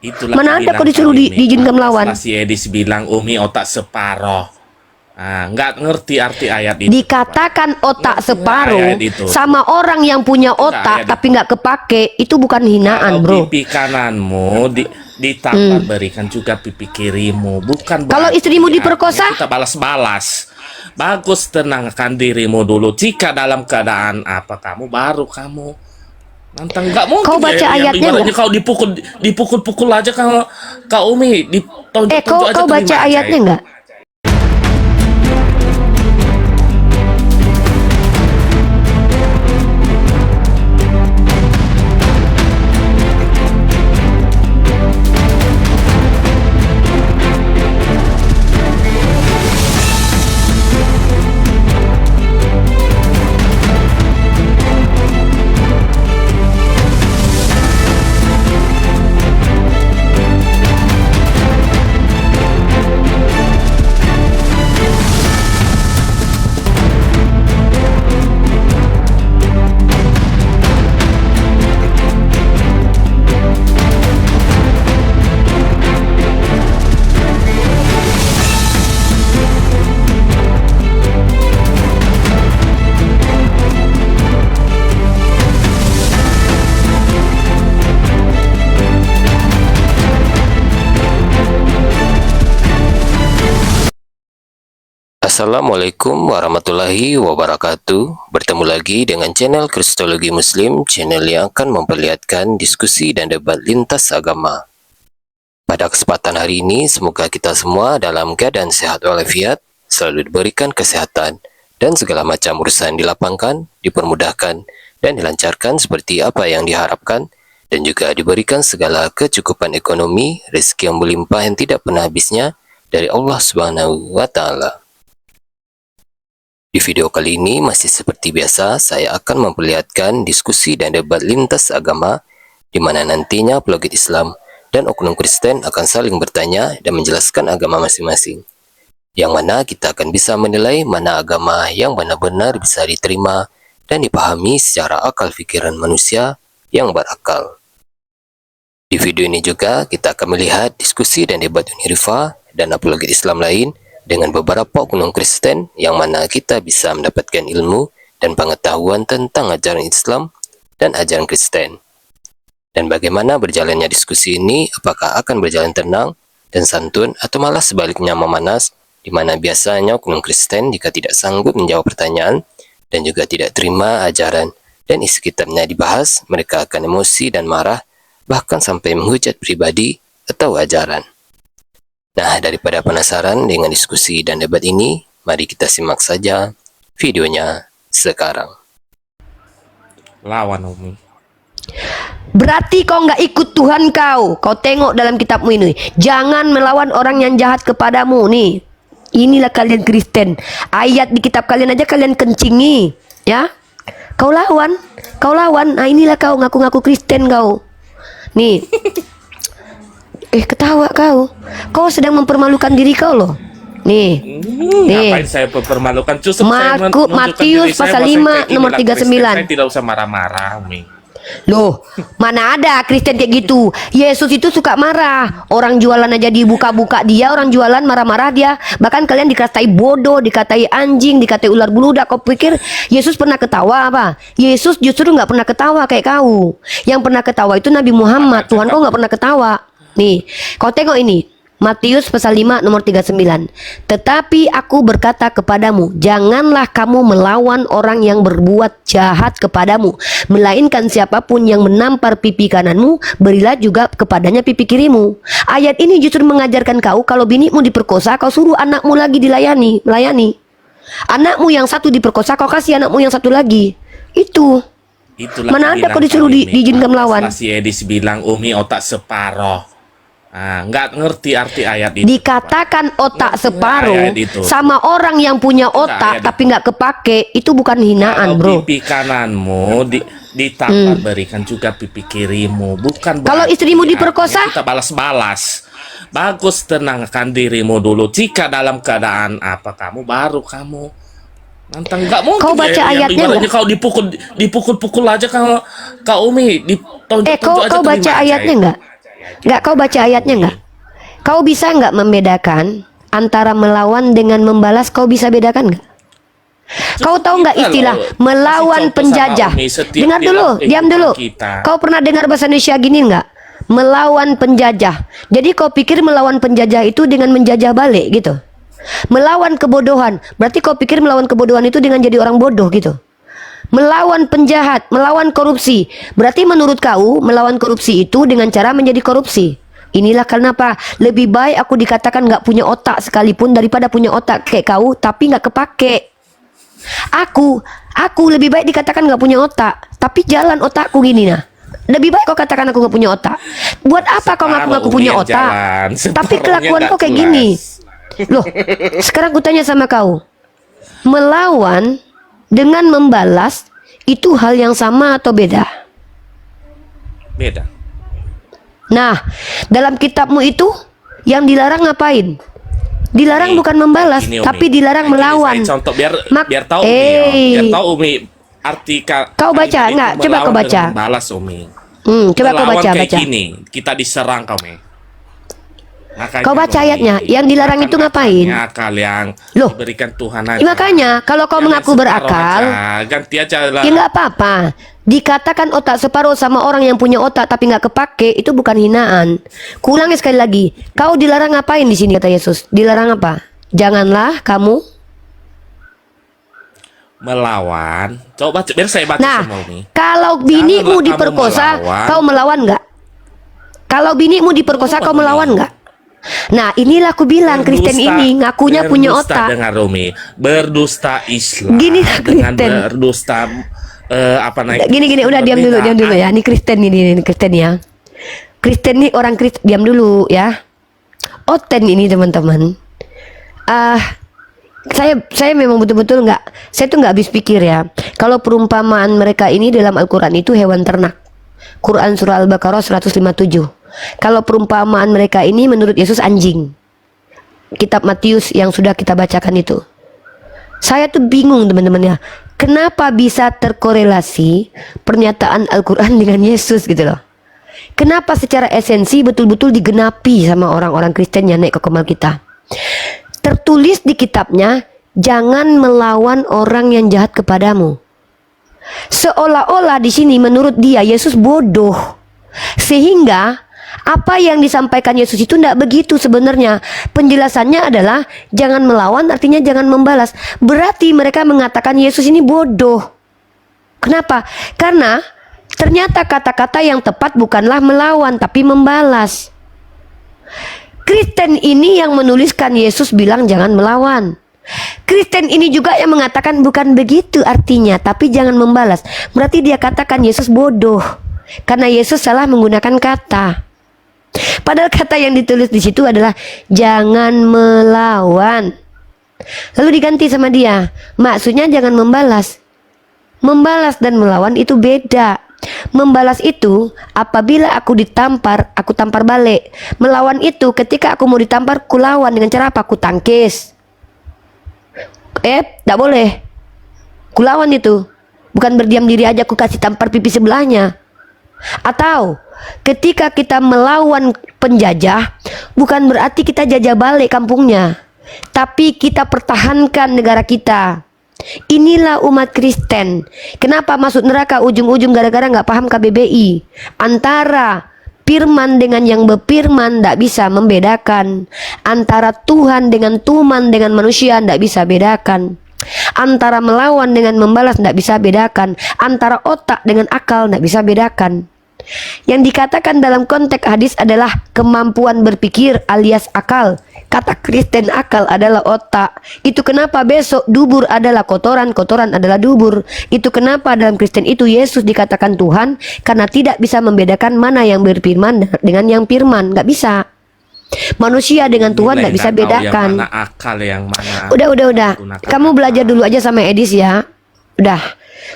Itulah Mana ada kau disuruh diizinkan melawan? Si Edis bilang Umi otak separoh. Nggak ngerti arti ayat itu. Dikatakan otak Ngerti separuh ayat itu? sama orang yang punya otak ayat tapi nggak kepake, itu bukan hinaan, Kalau bro. pipi kananmu ditampar, berikan juga pipi kirimu. Bukan Kalau berarti istrimu diperkosa? kita balas-balas. Bagus, tenangkan dirimu dulu. Jika dalam keadaan apa kamu, baru kamu nantang. Nggak mungkin Kau baca yang ayatnya ibaratnya nggak? kau dipukul aja. Kalau kau Umi ditonjok-tonjok aja Kau baca terima aja ayatnya ya. nggak? Assalamualaikum warahmatullahi wabarakatuh. Bertemu lagi dengan channel Kristologi Muslim, channel yang akan memperlihatkan diskusi dan debat lintas agama. Pada kesempatan hari ini, semoga kita semua dalam keadaan sehat walafiat, selalu diberikan kesehatan, dan segala macam urusan dilapangkan, dipermudahkan, dan dilancarkan seperti apa yang diharapkan, dan juga diberikan segala kecukupan ekonomi, rezeki yang berlimpah yang tidak pernah habisnya dari Allah Subhanahu wa Ta'ala. Di video kali ini masih seperti biasa, saya akan memperlihatkan diskusi dan debat lintas agama di mana nantinya apologet Islam dan oknum Kristen akan saling bertanya dan menjelaskan agama masing-masing. Yang mana kita akan bisa menilai mana agama yang benar-benar bisa diterima dan dipahami secara akal pikiran manusia yang berakal. Di video ini juga kita akan melihat diskusi dan debat Unirifa dan apologet Islam lain dengan beberapa oknum Kristen yang mana kita bisa mendapatkan ilmu dan pengetahuan tentang ajaran Islam dan ajaran Kristen. Dan bagaimana berjalannya diskusi ini, apakah akan berjalan tenang dan santun atau malah sebaliknya memanas, di mana biasanya oknum Kristen jika tidak sanggup menjawab pertanyaan dan juga tidak terima ajaran dan isi kitabnya dibahas, mereka akan emosi dan marah, bahkan sampai menghujat pribadi atau ajaran. Nah, daripada penasaran dengan diskusi dan debat ini, mari kita simak saja videonya sekarang. Lawan Umi. Berarti kau nggak ikut Tuhan kau. Kau tengok dalam kitabmu ini. Jangan melawan orang yang jahat kepadamu. Nih, inilah kalian Kristen. Ayat di kitab kalian aja kalian kencingi, ya. Kau lawan. Nah, inilah kau ngaku-ngaku Kristen kau. Nih. Ketawa kau. Kau sedang mempermalukan diri kau loh. Nih. Ngapain saya mempermalukan? Justru Matius pasal 5 nomor 39. Saya tidak usah marah-marah, Umi. Loh, mana ada Kristen kayak gitu. Yesus itu suka marah. Orang jualan aja dibuka-buka dia, orang jualan marah-marah dia. Bahkan kalian dikatai bodoh, dikatai anjing, dikatai ular buludak. Kau pikir Yesus pernah ketawa apa? Yesus justru nggak pernah ketawa kayak kau. Yang pernah ketawa itu Nabi Muhammad. Tuhan kau nggak pernah ketawa. Nih, kau tengok ini. Matius pasal 5 nomor 39. Tetapi aku berkata kepadamu, janganlah kamu melawan orang yang berbuat jahat kepadamu, melainkan siapapun yang menampar pipi kananmu, berilah juga kepadanya pipi kirimu. Ayat ini justru mengajarkan kau, kalau binimu diperkosa, kau suruh anakmu lagi melayani. Anakmu yang satu diperkosa, kau kasih anakmu yang satu lagi. Itulah Mana ada kau disuruh diizinkan melawan? Si Edis bilang Umi otak separoh. Nggak ngerti arti ayat itu. Dikatakan otak separuh sama orang yang punya otak tapi nggak kepake, itu bukan hinaan, bro. Pipi kananmu ditampar, berikan juga pipi kirimu. Bukan kalau istrimu diperkosa? Kita balas-balas. Bagus, tenangkan dirimu dulu. Jika dalam keadaan apa kamu, baru kamu nantang. Nggak mungkin kau baca ayatnya nggak? Kau dipukul aja. Kalau kau Umi ditonjok-tonjok aja kau baca terima aja ayatnya ya. nggak? Nggak, kau baca ayatnya nggak? Kau bisa nggak membedakan antara melawan dengan membalas? Kau bisa bedakan nggak? Kau tahu nggak istilah melawan penjajah? Dengar dulu, diam dulu. Kau pernah dengar bahasa Indonesia gini nggak? Melawan penjajah. Jadi kau pikir melawan penjajah itu dengan menjajah balik gitu? Melawan kebodohan, berarti kau pikir melawan kebodohan itu dengan jadi orang bodoh gitu? Melawan penjahat, melawan korupsi, berarti menurut kau melawan korupsi itu dengan cara menjadi korupsi. Inilah kenapa lebih baik aku dikatakan nggak punya otak sekalipun daripada punya otak kayak kau tapi nggak kepake. Aku lebih baik dikatakan nggak punya otak tapi jalan otakku gini nah. Lebih baik kau katakan aku nggak punya otak. Buat apa kau ngaku-ngaku punya otak tapi kelakuan kau kayak gini? Loh, sekarang aku tanya sama kau, melawan dengan membalas itu hal yang sama atau beda? Beda. Nah, dalam kitabmu itu yang dilarang ngapain? Dilarang bukan membalas, Umi, tapi dilarang melawan. Saya contoh biar tahu Eh. biar tahu Umi arti Kau baca itu nggak? Coba melawan kau baca. dan Balas Umi. Coba kau Melawan baca, kayak baca. gini, kita diserang kau Mi. Makanya, Kau baca Umi, ayatnya. Yang dilarang itu ngapain? Akal yang Loh, diberikan Tuhan aja. makanya kalau kau Jangan mengaku separuh berakal, aja. Ganti aja lah. ya nggak apa-apa. Dikatakan otak separuh sama orang yang punya otak tapi nggak kepake, itu bukan hinaan. Kuulangi sekali lagi. Kau dilarang ngapain di sini kata Yesus? Dilarang apa? Janganlah kamu melawan. Coba biar saya baca Nah, semua Umi. kalau binimu Janganlah kamu diperkosa, melawan. kau melawan nggak? Kalau binimu diperkosa, kau melawan nggak? Nah, inilah aku bilang Kristen ini ngakunya punya berdusta otak. dengan Romi, berdusta Islam. Gini lah dengan Kristen. berdusta apa namanya? Gini, udah diam dulu ya. Ini Kristen ini Kristen ya. Kristen nih orang Kristen, diam dulu ya. Oten ini teman-teman. Saya memang betul-betul saya tuh nggak habis pikir ya. Kalau perumpamaan mereka ini dalam Al-Quran itu hewan ternak. Quran surah Al-Baqarah 157. Kalau perumpamaan mereka ini menurut Yesus anjing. Kitab Matius yang sudah kita bacakan itu. Saya tuh bingung teman-teman ya. Kenapa bisa terkorelasi pernyataan Al-Quran dengan Yesus gitu loh. Kenapa secara esensi betul-betul digenapi sama orang-orang Kristen yang naik ke kemal kita. Tertulis di kitabnya, jangan melawan orang yang jahat kepadamu. Seolah-olah di sini menurut dia Yesus bodoh. Sehingga apa yang disampaikan Yesus itu tidak begitu sebenarnya. Penjelasannya adalah jangan melawan artinya jangan membalas. Berarti mereka mengatakan Yesus ini bodoh. Kenapa? Karena ternyata kata-kata yang tepat bukanlah melawan tapi membalas. Kristen ini yang menuliskan Yesus bilang jangan melawan. Kristen ini juga yang mengatakan bukan begitu artinya tapi jangan membalas. Berarti dia katakan Yesus bodoh karena Yesus salah menggunakan kata. Padahal kata yang ditulis di situ adalah jangan melawan. Lalu diganti sama dia, maksudnya jangan membalas. Membalas dan melawan itu beda. Membalas itu apabila aku ditampar, aku tampar balik. Melawan itu ketika aku mau ditampar, ku lawan dengan cara apa? Ku tangkis. Tak boleh. Ku lawan itu. Bukan berdiam diri aja ku kasih tampar pipi sebelahnya. Atau ketika kita melawan penjajah, bukan berarti kita jajah balik kampungnya, tapi kita pertahankan negara kita. Inilah umat Kristen. Kenapa masuk neraka ujung-ujung gara-gara nggak paham KBBI. Antara firman dengan yang berfirman tidak bisa membedakan. Antara Tuhan dengan tuman dengan manusia tidak bisa bedakan. Antara melawan dengan membalas tidak bisa bedakan. Antara otak dengan akal tidak bisa bedakan. Yang dikatakan dalam konteks hadis adalah kemampuan berpikir alias akal. Kata Kristen akal adalah otak. Itu kenapa besok dubur adalah kotoran, kotoran adalah dubur. Itu kenapa dalam Kristen itu Yesus dikatakan Tuhan, karena tidak bisa membedakan mana yang berfirman dengan yang firman. Nggak bisa. Manusia dengan Tuhan nggak bisa bedakan. Yang mana akal, yang mana. Udah. Kamu belajar dulu aja sama Edis ya. Udah.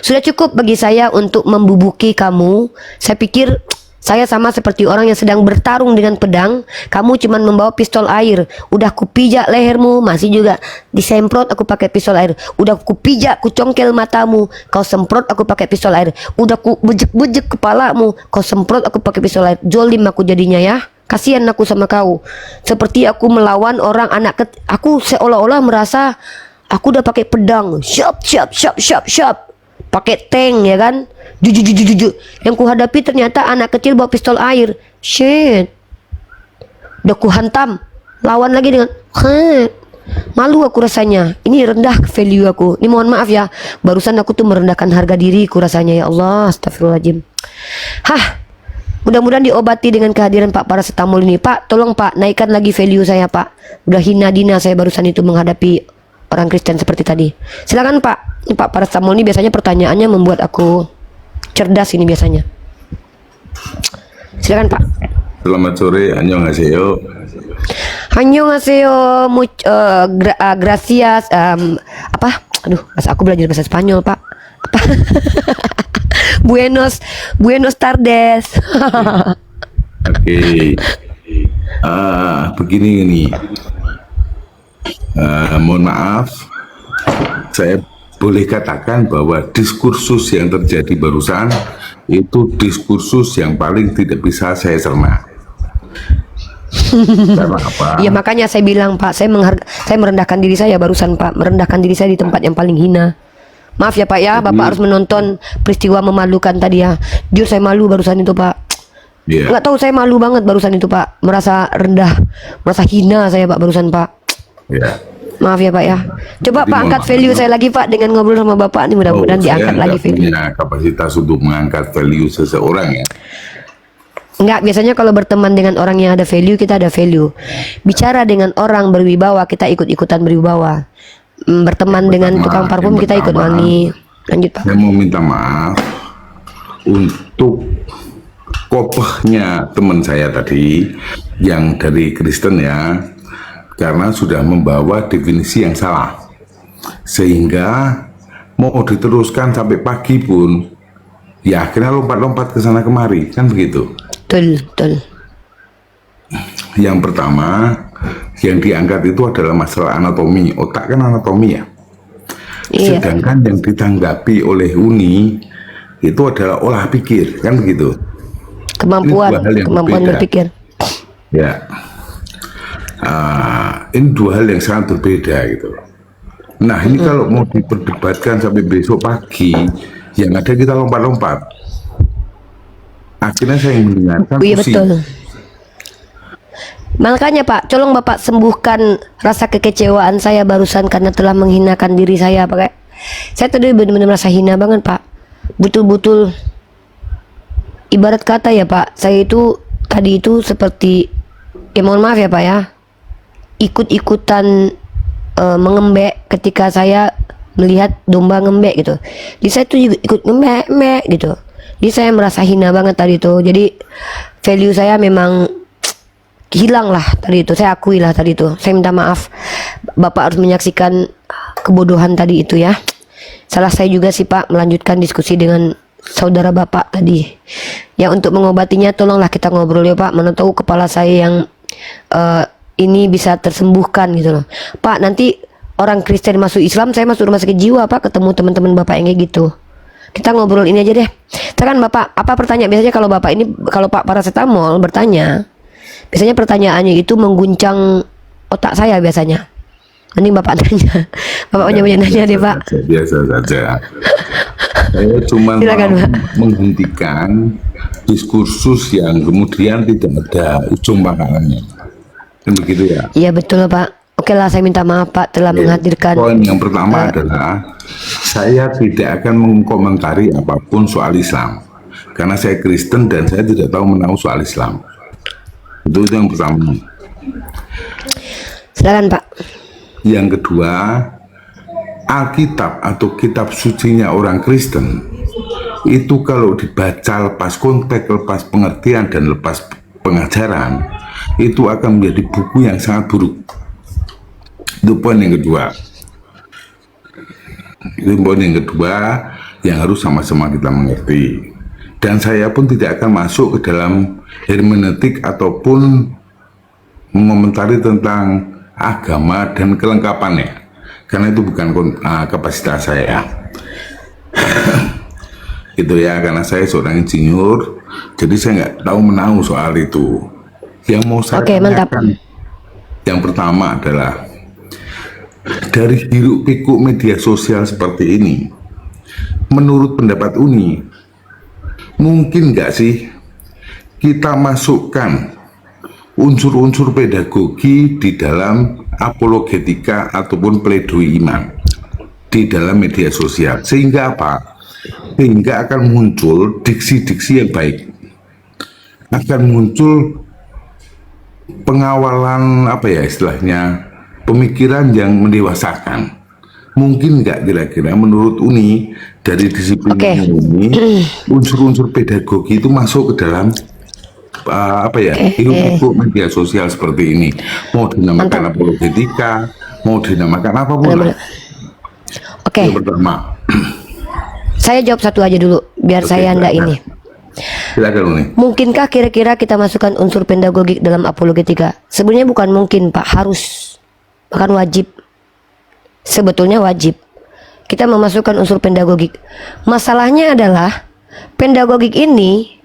Sudah cukup bagi saya untuk membubuki kamu. Saya pikir saya sama seperti orang yang sedang bertarung dengan pedang. Kamu cuma membawa pistol air. Udah kupijak lehermu, masih juga disemprot aku pakai pistol air. Udah kupijak, kucongkel matamu, kau semprot aku pakai pistol air. Udah ku bejek-bejek kepalamu, kau semprot aku pakai pistol air. Jolim aku jadinya ya. Kasihan aku sama kau. Seperti aku melawan orang aku seolah-olah merasa aku udah pakai pedang. Siap. Pakai tank ya kan. Juju. Yang ku hadapi ternyata anak kecil bawa pistol air. Shit. Udah ku hantam. Lawan lagi dengan malu aku rasanya. Ini rendah value aku. Ini mohon maaf ya. Barusan aku tuh merendahkan harga diriku rasanya, ya Allah. Astagfirullahaladzim. Mudah-mudahan diobati dengan kehadiran Pak Paracetamol ini. Pak, tolong Pak, naikkan lagi value saya Pak. Udah hina dina saya barusan itu menghadapi orang Kristen seperti tadi. Silakan Pak. Ini Pak Paracetamol ini biasanya pertanyaannya membuat aku cerdas ini biasanya. Silakan Pak. Selamat sore, annyeonghaseyo. Annyeonghaseyo, gracias, bahasa aku belajar bahasa Spanyol Pak. Apa? Buenos tardes. Oke. Begini ini. Mohon maaf, saya boleh katakan bahwa diskursus yang terjadi barusan itu diskursus yang paling tidak bisa saya cerna. Karena apa? Ya makanya saya bilang Pak, saya merendahkan diri saya barusan Pak, merendahkan diri saya di tempat yang paling hina. Maaf ya Pak ya, Bapak harus menonton peristiwa memalukan tadi ya. Jujur saya malu barusan itu Pak. Nggak tahu, saya malu banget barusan itu Pak, merasa rendah, merasa hina saya Pak barusan Pak. Maaf ya Pak ya. Coba Pak angkat value saya lagi Pak dengan ngobrol sama Bapak nih, mudah-mudahan diangkat lagi value. Punya kapasitas untuk mengangkat value seseorang ya. Enggak, biasanya kalau berteman dengan orang yang ada value, kita ada value. Bicara dengan orang berwibawa, kita ikut-ikutan berwibawa. Berteman dengan tukang parfum, kita ikut wangi. Lanjut Pak. Saya mau minta maaf untuk kopehnya teman saya tadi yang dari Kristen ya, karena sudah membawa definisi yang salah, sehingga mau diteruskan sampai pagi pun ya akhirnya lompat-lompat ke sana kemari, kan begitu. Betul. Yang pertama yang diangkat itu adalah masalah anatomi. Otak kan anatomi ya. Iya. Sedangkan yang ditanggapi oleh Uni itu adalah olah pikir, kan begitu. Kemampuan berpikir. Ya. Ini dua hal yang sangat berbeda gitu. Nah ini kalau mau diperdebatkan sampai besok pagi, yang ada kita lompat-lompat. Akhirnya saya mendengarkan iya betul. Makanya Pak, tolong Bapak sembuhkan rasa kekecewaan saya barusan karena telah menghinakan diri saya Pak. Saya tadi benar-benar merasa hina banget Pak. Betul-betul ibarat kata ya Pak, saya itu tadi itu seperti, ya mohon maaf ya Pak ya, ikut-ikutan mengembek ketika saya melihat domba ngembek gitu. Jadi saya tuh juga ikut ngembek gitu. Jadi saya merasa hina banget tadi itu. Jadi value saya memang hilang lah tadi itu. Saya akui lah tadi itu. Saya minta maaf. Bapak harus menyaksikan kebodohan tadi itu ya. Salah saya juga sih Pak melanjutkan diskusi dengan saudara Bapak tadi. Ya untuk mengobatinya tolonglah kita ngobrol ya Pak. Mana tahu kepala saya yang ini bisa tersembuhkan gitu loh. Pak, nanti orang Kristen masuk Islam, saya masuk rumah sakit jiwa Pak, ketemu teman-teman Bapak yang kayak gitu. Kita ngobrol ini aja deh. Sekarang Bapak, apa pertanyaan biasanya kalau Bapak ini, kalau Pak Paracetamol bertanya, biasanya pertanyaannya itu mengguncang otak saya biasanya. Mending Bapak tanya. Bapak banyak nanya deh Pak. Biasa saja. Saya cuma menghentikan diskursus yang kemudian tidak ada ujung pangkalnya. Kan begitu ya? Iya betul Pak. Oke lah, saya minta maaf Pak telah menghadirkan. Poin yang pertama adalah saya tidak akan mengkomentari apapun soal Islam karena saya Kristen dan saya tidak tahu menahu soal Islam. Itu yang pertama. Silakan Pak. Yang kedua, Alkitab atau kitab sucinya orang Kristen itu kalau dibaca lepas konteks, lepas pengertian dan lepas pengajaran, itu akan menjadi buku yang sangat buruk. Itu poin yang kedua. Itu poin yang kedua yang harus sama-sama kita mengerti. Dan saya pun tidak akan masuk ke dalam hermeneutik ataupun mengomentari tentang agama dan kelengkapannya, karena itu bukan kapasitas saya. Itu ya, karena saya seorang insinyur, jadi saya nggak tahu menahu soal itu. Yang mau saya Oke, mantap. tanyakan, yang pertama adalah dari hiruk pikuk media sosial seperti ini, menurut pendapat Uni, mungkin nggak sih kita masukkan unsur-unsur pedagogi di dalam apologetika ataupun pledoi iman di dalam media sosial, sehingga apa? Sehingga akan muncul diksi-diksi yang baik, akan muncul pengawalan apa ya istilahnya, pemikiran yang mendewasakan. Mungkin nggak kira-kira menurut Uni dari disiplin Oke. ini unsur-unsur pedagogi itu masuk ke dalam apa ya hiruk pikuk media sosial seperti ini, mau dinamakan apologetika, mau dinamakan apapun lah. Benar-benar. Oke, Yang pertama, saya jawab satu aja dulu biar Oke, saya ndak silakan. ini. Silakan Uni. Mungkinkah kira-kira kita masukkan unsur pedagogik dalam apologetika? Sebenarnya bukan mungkin, Pak, harus, bahkan wajib. Sebetulnya wajib kita memasukkan unsur pedagogik. Masalahnya adalah pedagogik ini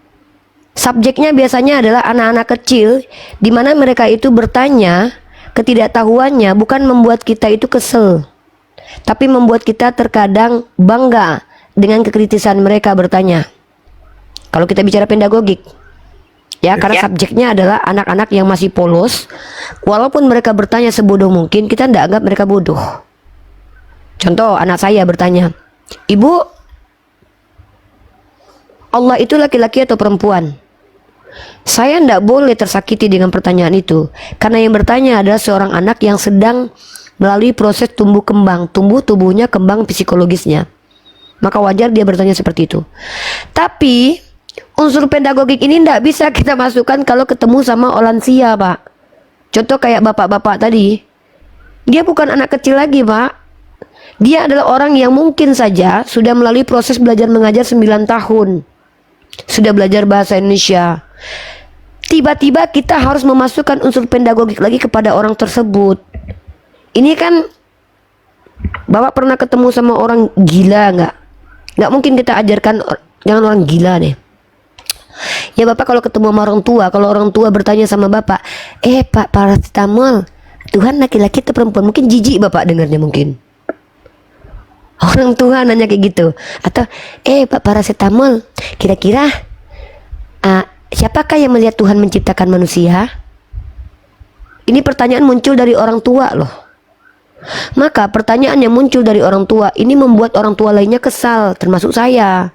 subjeknya biasanya adalah anak-anak kecil, di mana mereka itu bertanya, ketidaktahuannya bukan membuat kita itu kesel, tapi membuat kita terkadang bangga dengan kekritisan mereka bertanya. Kalau kita bicara pedagogik, ya, karena subjeknya adalah anak-anak yang masih polos, walaupun mereka bertanya sebodoh mungkin, kita tidak anggap mereka bodoh. Contoh, anak saya bertanya, "Ibu, Allah itu laki-laki atau perempuan?" Saya tidak boleh tersakiti dengan pertanyaan itu, karena yang bertanya adalah seorang anak yang sedang melalui proses tumbuh kembang, tumbuh tubuhnya, kembang psikologisnya. Maka wajar dia bertanya seperti itu. Tapi unsur pedagogik ini tidak bisa kita masukkan kalau ketemu sama lansia, Pak. Contoh kayak bapak-bapak tadi, dia bukan anak kecil lagi, Pak. Dia adalah orang yang mungkin saja sudah melalui proses belajar mengajar 9 tahun, sudah belajar bahasa Indonesia. Tiba-tiba kita harus memasukkan unsur pedagogik lagi kepada orang tersebut. Ini kan, Bapak pernah ketemu sama orang gila nggak? Nggak mungkin kita ajarkan jangan orang gila deh. Ya Bapak kalau ketemu sama orang tua, kalau orang tua bertanya sama Bapak, Pak, paracetamol, Tuhan laki-laki atau perempuan? Mungkin jijik Bapak dengarnya mungkin. Orang tua nanya kayak gitu. Atau, Pak, paracetamol, kira-kira siapakah yang melihat Tuhan menciptakan manusia? Ini pertanyaan muncul dari orang tua loh. Maka pertanyaan yang muncul dari orang tua ini membuat orang tua lainnya kesal, termasuk saya.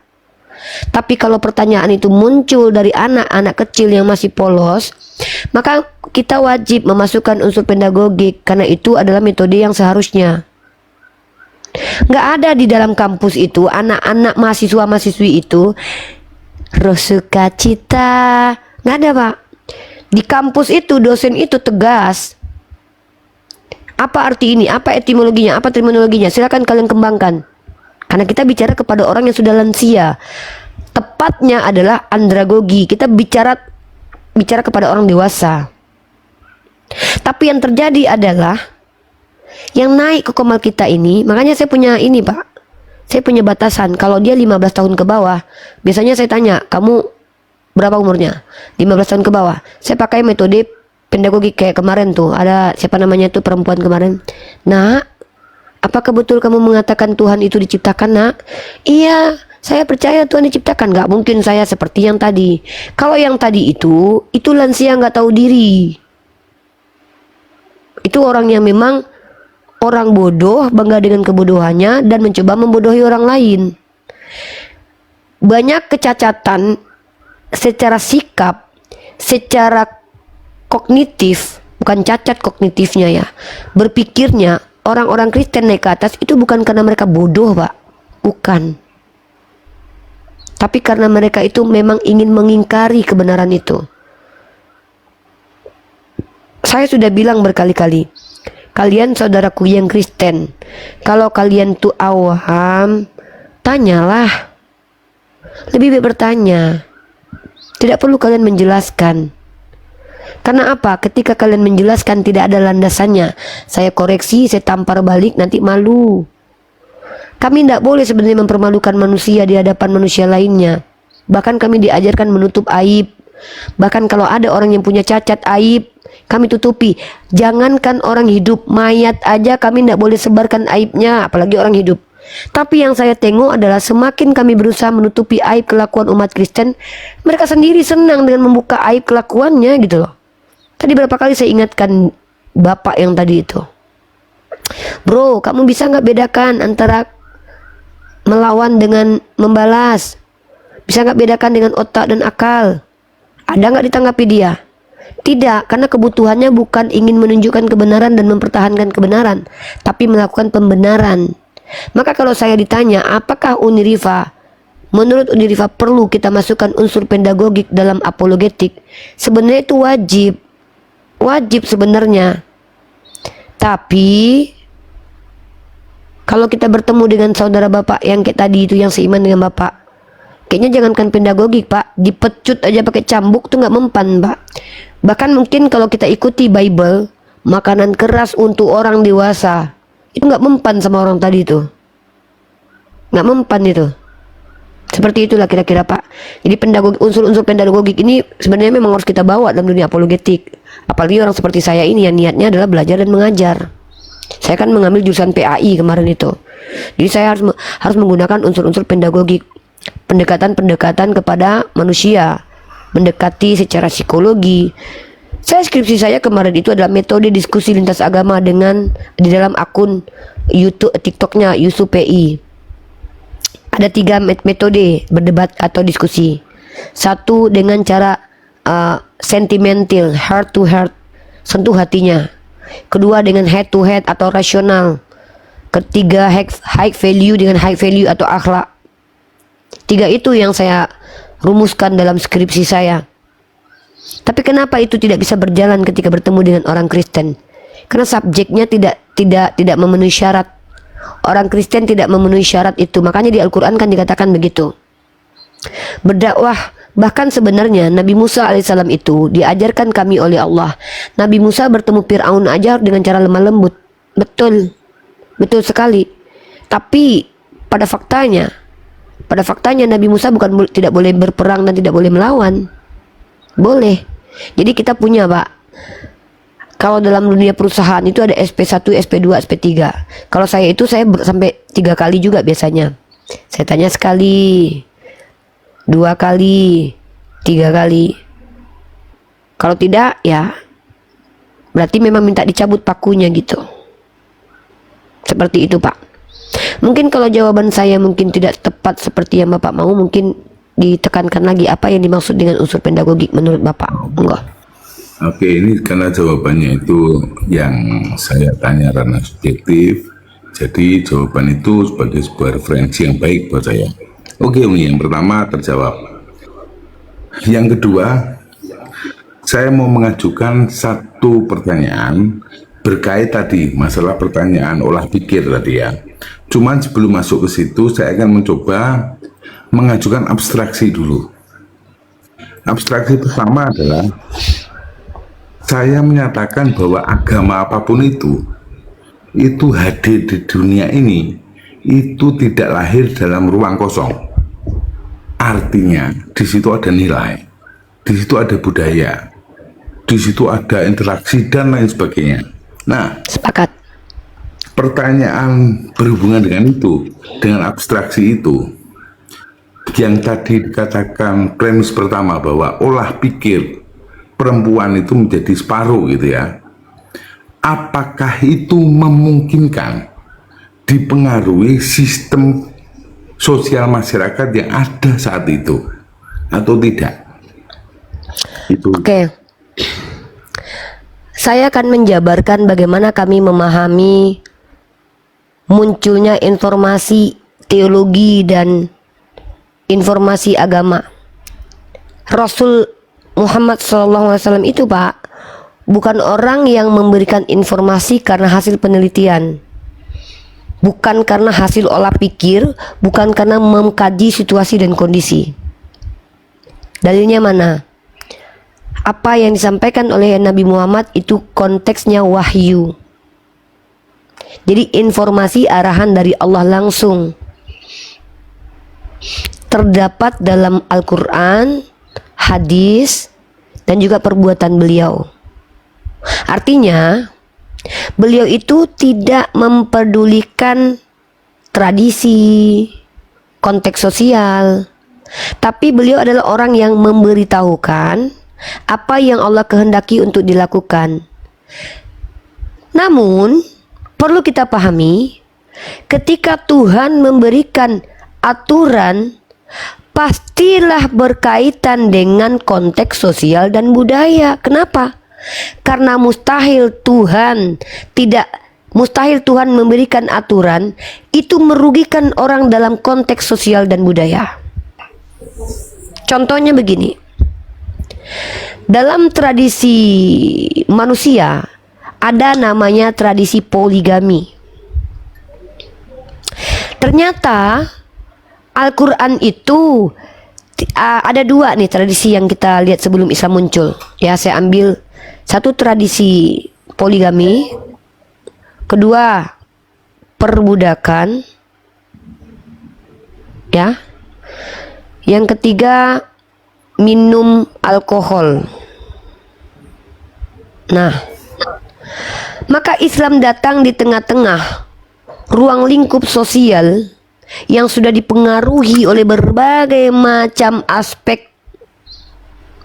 Tapi kalau pertanyaan itu muncul dari anak-anak kecil yang masih polos, maka kita wajib memasukkan unsur pedagogik, karena itu adalah metode yang seharusnya. Nggak ada di dalam kampus itu anak-anak mahasiswa-mahasiswi itu roh sukacita, nggak ada, Pak. Di kampus itu dosen itu tegas. Apa arti ini? Apa etimologinya? Apa terminologinya? Silakan kalian kembangkan. Karena kita bicara kepada orang yang sudah lansia. Tepatnya adalah andragogi. Kita bicara kepada orang dewasa. Tapi yang terjadi adalah yang naik ke komal kita ini, makanya saya punya ini, Pak. Saya punya batasan. Kalau dia 15 tahun ke bawah, biasanya saya tanya, kamu berapa umurnya? 15 tahun ke bawah. Saya pakai metode pedagogik kayak kemarin tuh. Ada siapa namanya tuh perempuan kemarin. Nak, apakah betul kamu mengatakan Tuhan itu diciptakan, Nak? Iya, saya percaya Tuhan diciptakan. Gak mungkin saya seperti yang tadi. Kalau yang tadi itu lansia gak tahu diri. Itu orang yang memang orang bodoh, bangga dengan kebodohannya dan mencoba membodohi orang lain. Banyak kecacatan secara sikap, secara kognitif, bukan cacat kognitifnya ya, berpikirnya. Orang-orang Kristen naik ke atas itu bukan karena mereka bodoh, Pak. Bukan. Tapi karena mereka itu memang ingin mengingkari kebenaran itu. Saya sudah bilang berkali-kali, kalian saudaraku yang Kristen, kalau kalian tuh awam, tanyalah. Lebih baik bertanya. Tidak perlu kalian menjelaskan. Karena apa? Ketika kalian menjelaskan tidak ada landasannya, saya koreksi, saya tampar balik, nanti malu. Kami tidak boleh sebenarnya mempermalukan manusia di hadapan manusia lainnya. Bahkan kami diajarkan menutup aib, Bahkan kalau ada orang yang punya cacat, aib, kami tutupi. Jangankan orang hidup, mayat aja kami tidak boleh sebarkan aibnya, apalagi orang hidup. Tapi yang saya tengok adalah semakin kami berusaha menutupi aib kelakuan umat Kristen, mereka sendiri senang dengan membuka aib kelakuannya gitu loh. Tadi berapa kali saya ingatkan bapak yang tadi itu, bro, kamu bisa nggak bedakan antara melawan dengan membalas? Bisa nggak bedakan dengan otak dan akal? Ada nggak ditanggapi dia? Tidak, karena kebutuhannya bukan ingin menunjukkan kebenaran dan mempertahankan kebenaran, tapi melakukan pembenaran. Maka kalau saya ditanya, apakah Uniriva, menurut Uniriva perlu kita masukkan unsur pedagogik dalam apologetik? Sebenarnya itu wajib sebenarnya. Tapi kalau kita bertemu dengan saudara bapak yang kayak tadi itu, yang seiman dengan bapak, kayaknya jangankan pedagogik pak, dipecut aja pakai cambuk tuh nggak mempan pak. Bahkan mungkin kalau kita ikuti Bible, makanan keras untuk orang dewasa itu nggak mempan sama orang tadi itu, nggak mempan itu. Seperti itulah kira-kira pak. Jadi unsur-unsur pedagogik ini sebenarnya memang harus kita bawa dalam dunia apologetik. Apalagi orang seperti saya ini yang niatnya adalah belajar dan mengajar. Saya kan mengambil jurusan PAI kemarin itu. Jadi saya harus menggunakan unsur-unsur pedagogik, pendekatan-pendekatan kepada manusia, mendekati secara psikologi. Skripsi saya kemarin itu adalah metode diskusi lintas agama di dalam akun YouTube, TikToknya Yusuf PI. Ada 3 metode berdebat atau diskusi. Satu dengan cara sentimental, heart to heart, sentuh hatinya. Kedua dengan head to head atau rasional. Ketiga high value dengan high value atau akhlak. 3 itu yang saya rumuskan dalam skripsi saya. Tapi kenapa itu tidak bisa berjalan ketika bertemu dengan orang Kristen? Karena subjeknya tidak memenuhi syarat. Orang Kristen tidak memenuhi syarat itu. Makanya di Al-Quran kan dikatakan begitu. Berdakwah, bahkan sebenarnya Nabi Musa alaihissalam itu diajarkan kami oleh Allah. Nabi Musa bertemu Fir'aun aja dengan cara lemah lembut. Betul sekali. Tapi pada faktanya Nabi Musa tidak boleh berperang dan tidak boleh melawan. Boleh. Jadi kita punya pak, kalau dalam dunia perusahaan itu ada SP1, SP2, SP3. Kalau saya sampai 3 kali juga biasanya. Saya tanya sekali, 2 kali, 3 kali. Kalau tidak ya berarti memang minta dicabut pakunya gitu. Seperti itu pak. Mungkin kalau jawaban saya mungkin tidak tepat seperti yang bapak mau, mungkin ditekankan lagi apa yang dimaksud dengan unsur pedagogik menurut bapak. Enggak. Oke, ini karena jawabannya itu yang saya tanya karena subjektif, jadi jawaban itu sebagai sebuah referensi yang baik buat saya. Oke, Uni, yang pertama terjawab. Yang kedua, saya mau mengajukan satu pertanyaan berkait tadi masalah pertanyaan olah pikir tadi ya. Cuman sebelum masuk ke situ, saya akan mencoba mengajukan abstraksi dulu. Abstraksi pertama adalah saya menyatakan bahwa agama apapun itu hadir di dunia ini, itu tidak lahir dalam ruang kosong. Artinya di situ ada nilai, di situ ada budaya, di situ ada interaksi dan lain sebagainya. Nah, sepakat. Pertanyaan berhubungan dengan itu, dengan abstraksi itu, yang tadi dikatakan premis pertama bahwa olah pikir perempuan itu menjadi separuh gitu ya. Apakah itu memungkinkan dipengaruhi sistem sosial masyarakat yang ada saat itu atau tidak? Itu. Oke. Saya akan menjabarkan bagaimana kami memahami munculnya informasi teologi dan informasi agama. Rasul Muhammad SAW itu pak, bukan orang yang memberikan informasi karena hasil penelitian, bukan karena hasil olah pikir, bukan karena mengkaji situasi dan kondisi. Dalilnya mana? Apa yang disampaikan oleh Nabi Muhammad itu konteksnya wahyu. Jadi informasi arahan dari Allah langsung. Terdapat dalam Al-Quran hadis, dan juga perbuatan beliau. Artinya, beliau itu tidak mempedulikan tradisi, konteks sosial, tapi beliau adalah orang yang memberitahukan apa yang Allah kehendaki untuk dilakukan. Namun, perlu kita pahami, ketika Tuhan memberikan aturan, pastilah berkaitan dengan konteks sosial dan budaya. Kenapa? Karena mustahil Tuhan memberikan aturan itu merugikan orang dalam konteks sosial dan budaya. Contohnya begini. Dalam tradisi manusia ada namanya tradisi poligami. Ternyata Al-Quran itu ada dua nih tradisi yang kita lihat sebelum Islam muncul. Ya, saya ambil satu tradisi poligami, kedua perbudakan, ya, yang ketiga minum alkohol. Nah, maka Islam datang di tengah-tengah ruang lingkup sosial yang sudah dipengaruhi oleh berbagai macam aspek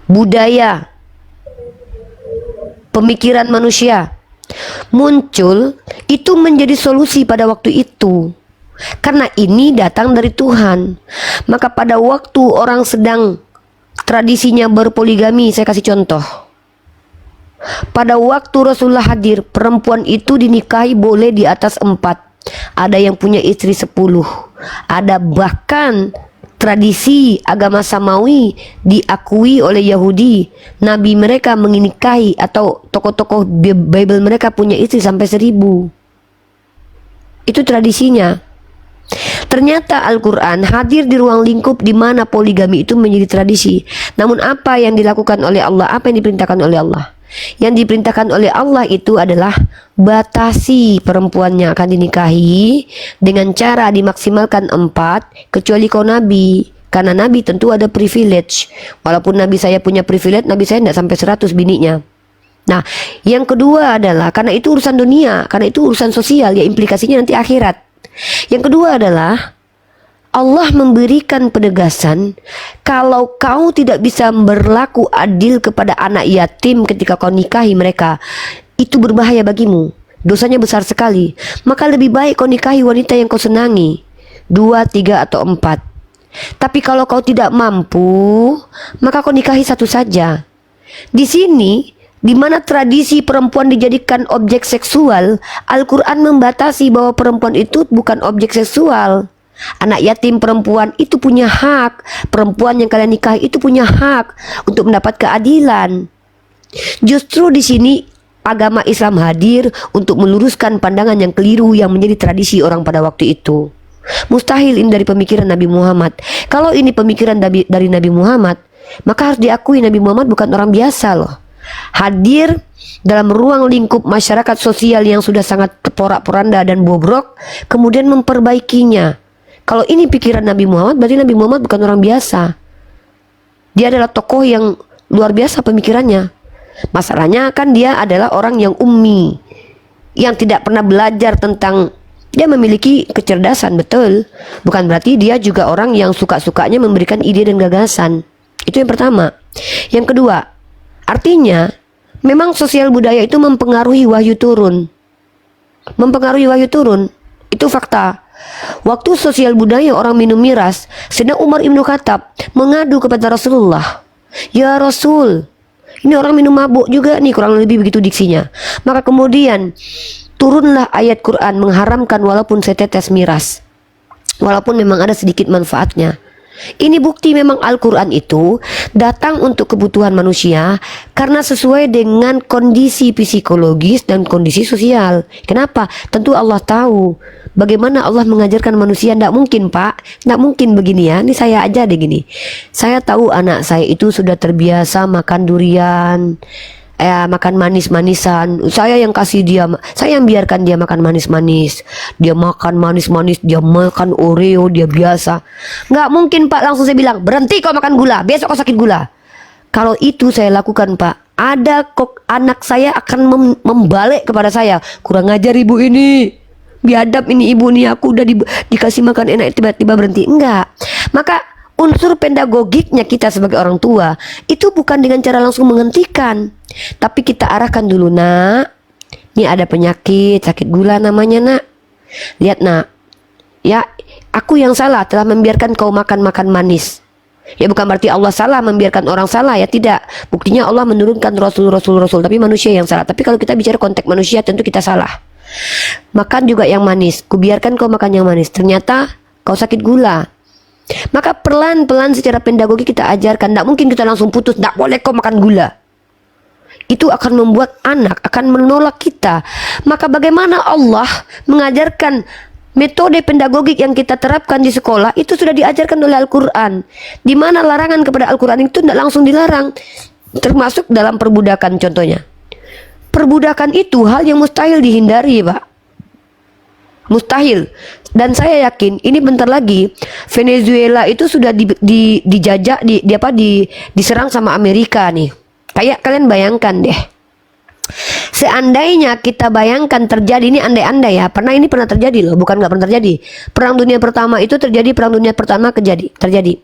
budaya, pemikiran manusia. Muncul itu menjadi solusi pada waktu itu, karena ini datang dari Tuhan. Maka pada waktu orang sedang tradisinya berpoligami, saya kasih contoh. Pada waktu Rasulullah hadir, perempuan itu dinikahi boleh di atas 4. Ada yang punya istri 10. Ada bahkan tradisi agama Samawi diakui oleh Yahudi. Nabi mereka menikahi atau tokoh-tokoh Bible mereka punya istri sampai 1000. Itu tradisinya. Ternyata Al-Quran hadir di ruang lingkup di mana poligami itu menjadi tradisi. Namun apa yang dilakukan oleh Allah? Apa yang diperintahkan oleh Allah? Yang diperintahkan oleh Allah itu adalah batasi perempuannya akan dinikahi dengan cara dimaksimalkan 4, kecuali kau Nabi. Karena Nabi tentu ada privilege. Walaupun Nabi saya punya privilege, Nabi saya tidak sampai 100 bininya. Nah, yang kedua adalah karena itu urusan dunia, karena itu urusan sosial, ya implikasinya nanti akhirat. Yang kedua adalah Allah memberikan penegasan, kalau kau tidak bisa berlaku adil kepada anak yatim ketika kau nikahi mereka, itu berbahaya bagimu, dosanya besar sekali. Maka lebih baik kau nikahi wanita yang kau senangi, 2, 3, atau 4. Tapi kalau kau tidak mampu, maka kau nikahi satu saja. Di sini, di mana tradisi perempuan dijadikan objek seksual, Al-Quran membatasi bahwa perempuan itu bukan objek seksual. Anak yatim perempuan itu punya hak. Perempuan yang kalian nikahi itu punya hak untuk mendapat keadilan. Justru di sini agama Islam hadir untuk meluruskan pandangan yang keliru yang menjadi tradisi orang pada waktu itu. Mustahil ini dari pemikiran Nabi Muhammad. Kalau ini pemikiran dari Nabi Muhammad, maka harus diakui Nabi Muhammad bukan orang biasa loh. Hadir dalam ruang lingkup masyarakat sosial yang sudah sangat porak-poranda dan bobrok, kemudian memperbaikinya. Kalau ini pikiran Nabi Muhammad, berarti Nabi Muhammad bukan orang biasa. Dia adalah tokoh yang luar biasa pemikirannya. Masalahnya kan dia adalah orang yang ummi, yang tidak pernah belajar tentang. Dia memiliki kecerdasan, betul. Bukan berarti dia juga orang yang suka-sukanya memberikan ide dan gagasan. Itu yang pertama. Yang kedua, artinya memang sosial budaya itu mempengaruhi wahyu turun. Mempengaruhi wahyu turun, itu fakta. Waktu sosial budaya orang minum miras, Sayyidina Umar Ibn Khattab mengadu kepada Rasulullah, "Ya Rasul, ini orang minum mabuk juga nih," kurang lebih begitu diksinya. Maka kemudian turunlah ayat Quran mengharamkan walaupun setetes miras, walaupun memang ada sedikit manfaatnya. Ini bukti memang Al-Quran itu datang untuk kebutuhan manusia karena sesuai dengan kondisi psikologis dan kondisi sosial. Kenapa? Tentu Allah tahu bagaimana Allah mengajarkan manusia. Tidak mungkin Pak, tidak mungkin begini ya. Ini saya aja deh gini. Saya tahu anak saya itu sudah terbiasa makan durian, makan manis-manisan. Saya yang kasih dia, saya yang biarkan dia makan manis-manis. Dia makan manis-manis, dia makan Oreo, dia biasa. Nggak mungkin Pak langsung saya bilang, berhenti kau makan gula, besok kau sakit gula. Kalau itu saya lakukan, Pak, ada kok anak saya akan membalik kepada saya, kurang ajar ibu ini, biadab ini ibu nih, aku udah dikasih makan enak tiba-tiba berhenti. Enggak. Maka unsur pedagogiknya kita sebagai orang tua itu bukan dengan cara langsung menghentikan, tapi kita arahkan dulu, nak, ini ada penyakit sakit gula namanya, nak. Lihat, nak, ya, aku yang salah telah membiarkan kau makan manis. Ya bukan berarti Allah salah membiarkan orang salah, ya tidak. Buktinya Allah menurunkan rasul, tapi manusia yang salah. Tapi kalau kita bicara konteks manusia, tentu kita salah. Makan juga yang manis, kubiarkan kau makan yang manis, ternyata kau sakit gula. Maka pelan-pelan secara pedagogi kita ajarkan. Tidak mungkin kita langsung putus, tidak boleh kau makan gula. Itu akan membuat anak akan menolak kita. Maka bagaimana Allah mengajarkan metode pedagogik yang kita terapkan di sekolah itu sudah diajarkan oleh Al-Quran, di mana larangan kepada Al-Quran itu tidak langsung dilarang, termasuk dalam perbudakan contohnya. Perbudakan itu hal yang mustahil dihindari, Pak. Mustahil. Dan saya yakin ini bentar lagi Venezuela itu sudah dijajah, diserang sama Amerika nih. Kayak kalian bayangkan deh. Seandainya kita bayangkan terjadi, ini andai-andai ya, ini pernah terjadi loh, bukan nggak pernah terjadi. Perang dunia pertama itu terjadi, perang dunia pertama terjadi.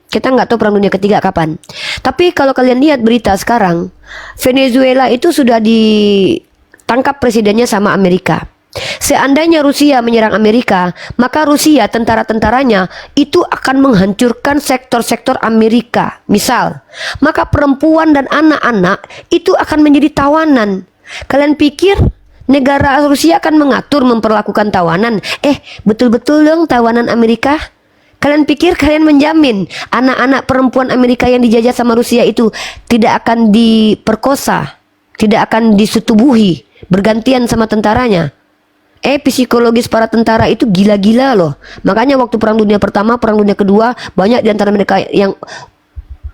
Kita nggak tahu perang dunia ketiga kapan. Tapi kalau kalian lihat berita sekarang, Venezuela itu sudah ditangkap presidennya sama Amerika. Seandainya Rusia menyerang Amerika, maka Rusia tentara-tentaranya itu akan menghancurkan sektor-sektor Amerika. Misal, maka perempuan dan anak-anak itu akan menjadi tawanan. Kalian pikir negara Rusia akan mengatur memperlakukan tawanan? Betul-betul dong tawanan Amerika? Kalian pikir kalian menjamin anak-anak perempuan Amerika yang dijajah sama Rusia itu tidak akan diperkosa, tidak akan disetubuhi, bergantian sama tentaranya? Psikologis para tentara itu gila-gila loh. Makanya waktu perang dunia pertama, perang dunia kedua, banyak di antara mereka yang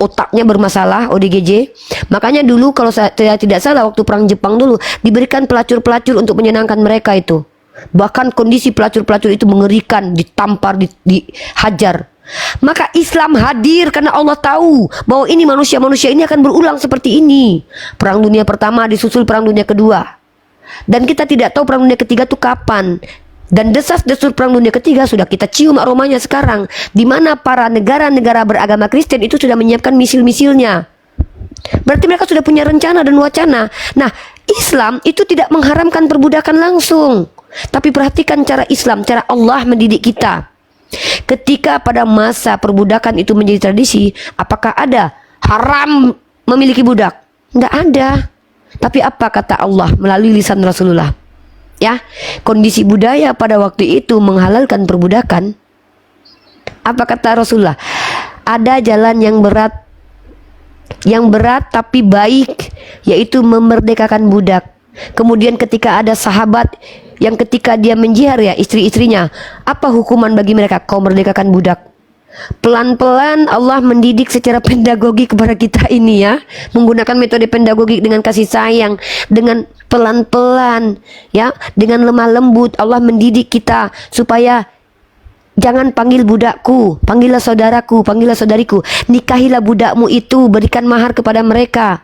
otaknya bermasalah, ODGJ. Makanya dulu kalau saya tidak salah, waktu perang Jepang dulu diberikan pelacur-pelacur untuk menyenangkan mereka itu. Bahkan kondisi pelacur-pelacur itu mengerikan, ditampar, dihajar. Maka Islam hadir karena Allah tahu bahwa ini manusia-manusia ini akan berulang seperti ini. Perang dunia pertama disusul perang dunia kedua. Dan kita tidak tahu perang dunia ketiga itu kapan. Dan desas-desus perang dunia ketiga sudah kita cium aromanya sekarang, di mana para negara-negara beragama Kristen itu sudah menyiapkan misil-misilnya. Berarti mereka sudah punya rencana dan wacana. Nah, Islam itu tidak mengharamkan perbudakan langsung, tapi perhatikan cara Islam, cara Allah mendidik kita. Ketika pada masa perbudakan itu menjadi tradisi, apakah ada haram memiliki budak? Tidak ada. Tapi apa kata Allah melalui lisan Rasulullah? Ya, kondisi budaya pada waktu itu menghalalkan perbudakan. Apa kata Rasulullah? Ada jalan yang berat tapi baik, yaitu memerdekakan budak. Kemudian ketika ada sahabat yang ketika dia menjihar ya istri-istrinya, apa hukuman bagi mereka? Kau merdekakan budak. Pelan-pelan Allah mendidik secara pedagogi kepada kita ini ya, menggunakan metode pedagogik dengan kasih sayang, dengan pelan-pelan ya, dengan lemah lembut. Allah mendidik kita supaya jangan panggil budakku, panggillah saudaraku, panggillah saudariku. Nikahilah budakmu itu, berikan mahar kepada mereka,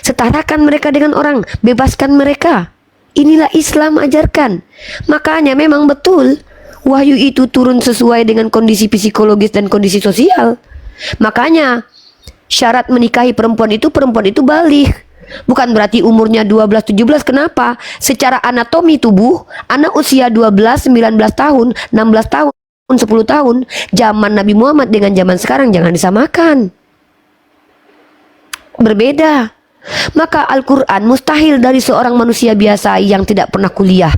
setarakan mereka dengan orang, bebaskan mereka. Inilah Islam ajarkan. Makanya memang betul wahyu itu turun sesuai dengan kondisi psikologis dan kondisi sosial. Makanya syarat menikahi perempuan itu balik. Bukan berarti umurnya 12-17. Kenapa? Secara anatomi tubuh, anak usia 12, 19 tahun, 16 tahun, 10 tahun, zaman Nabi Muhammad dengan zaman sekarang jangan disamakan. Berbeda. Maka Al-Quran mustahil dari seorang manusia biasa yang tidak pernah kuliah.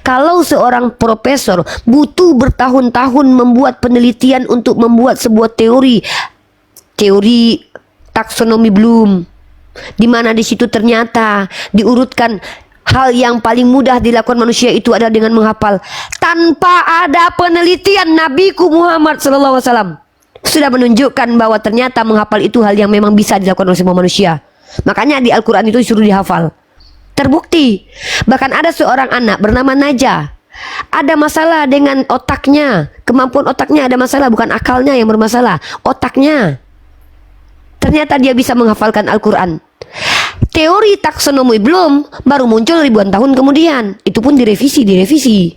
Kalau seorang profesor butuh bertahun-tahun membuat penelitian untuk membuat sebuah teori taksonomi Bloom, di mana di situ ternyata diurutkan hal yang paling mudah dilakukan manusia itu adalah dengan menghafal, tanpa ada penelitian. Nabiku Muhammad SAW sudah menunjukkan bahwa ternyata menghafal itu hal yang memang bisa dilakukan oleh semua manusia. Makanya di Al-Quran itu disuruh dihafal. Terbukti. Bahkan ada seorang anak bernama Najah, ada masalah dengan otaknya, kemampuan otaknya ada masalah, bukan akalnya yang bermasalah, otaknya. ternyata dia bisa menghafalkan Al-Quran. Teori taksonomi belum baru muncul ribuan tahun kemudian, itu pun direvisi.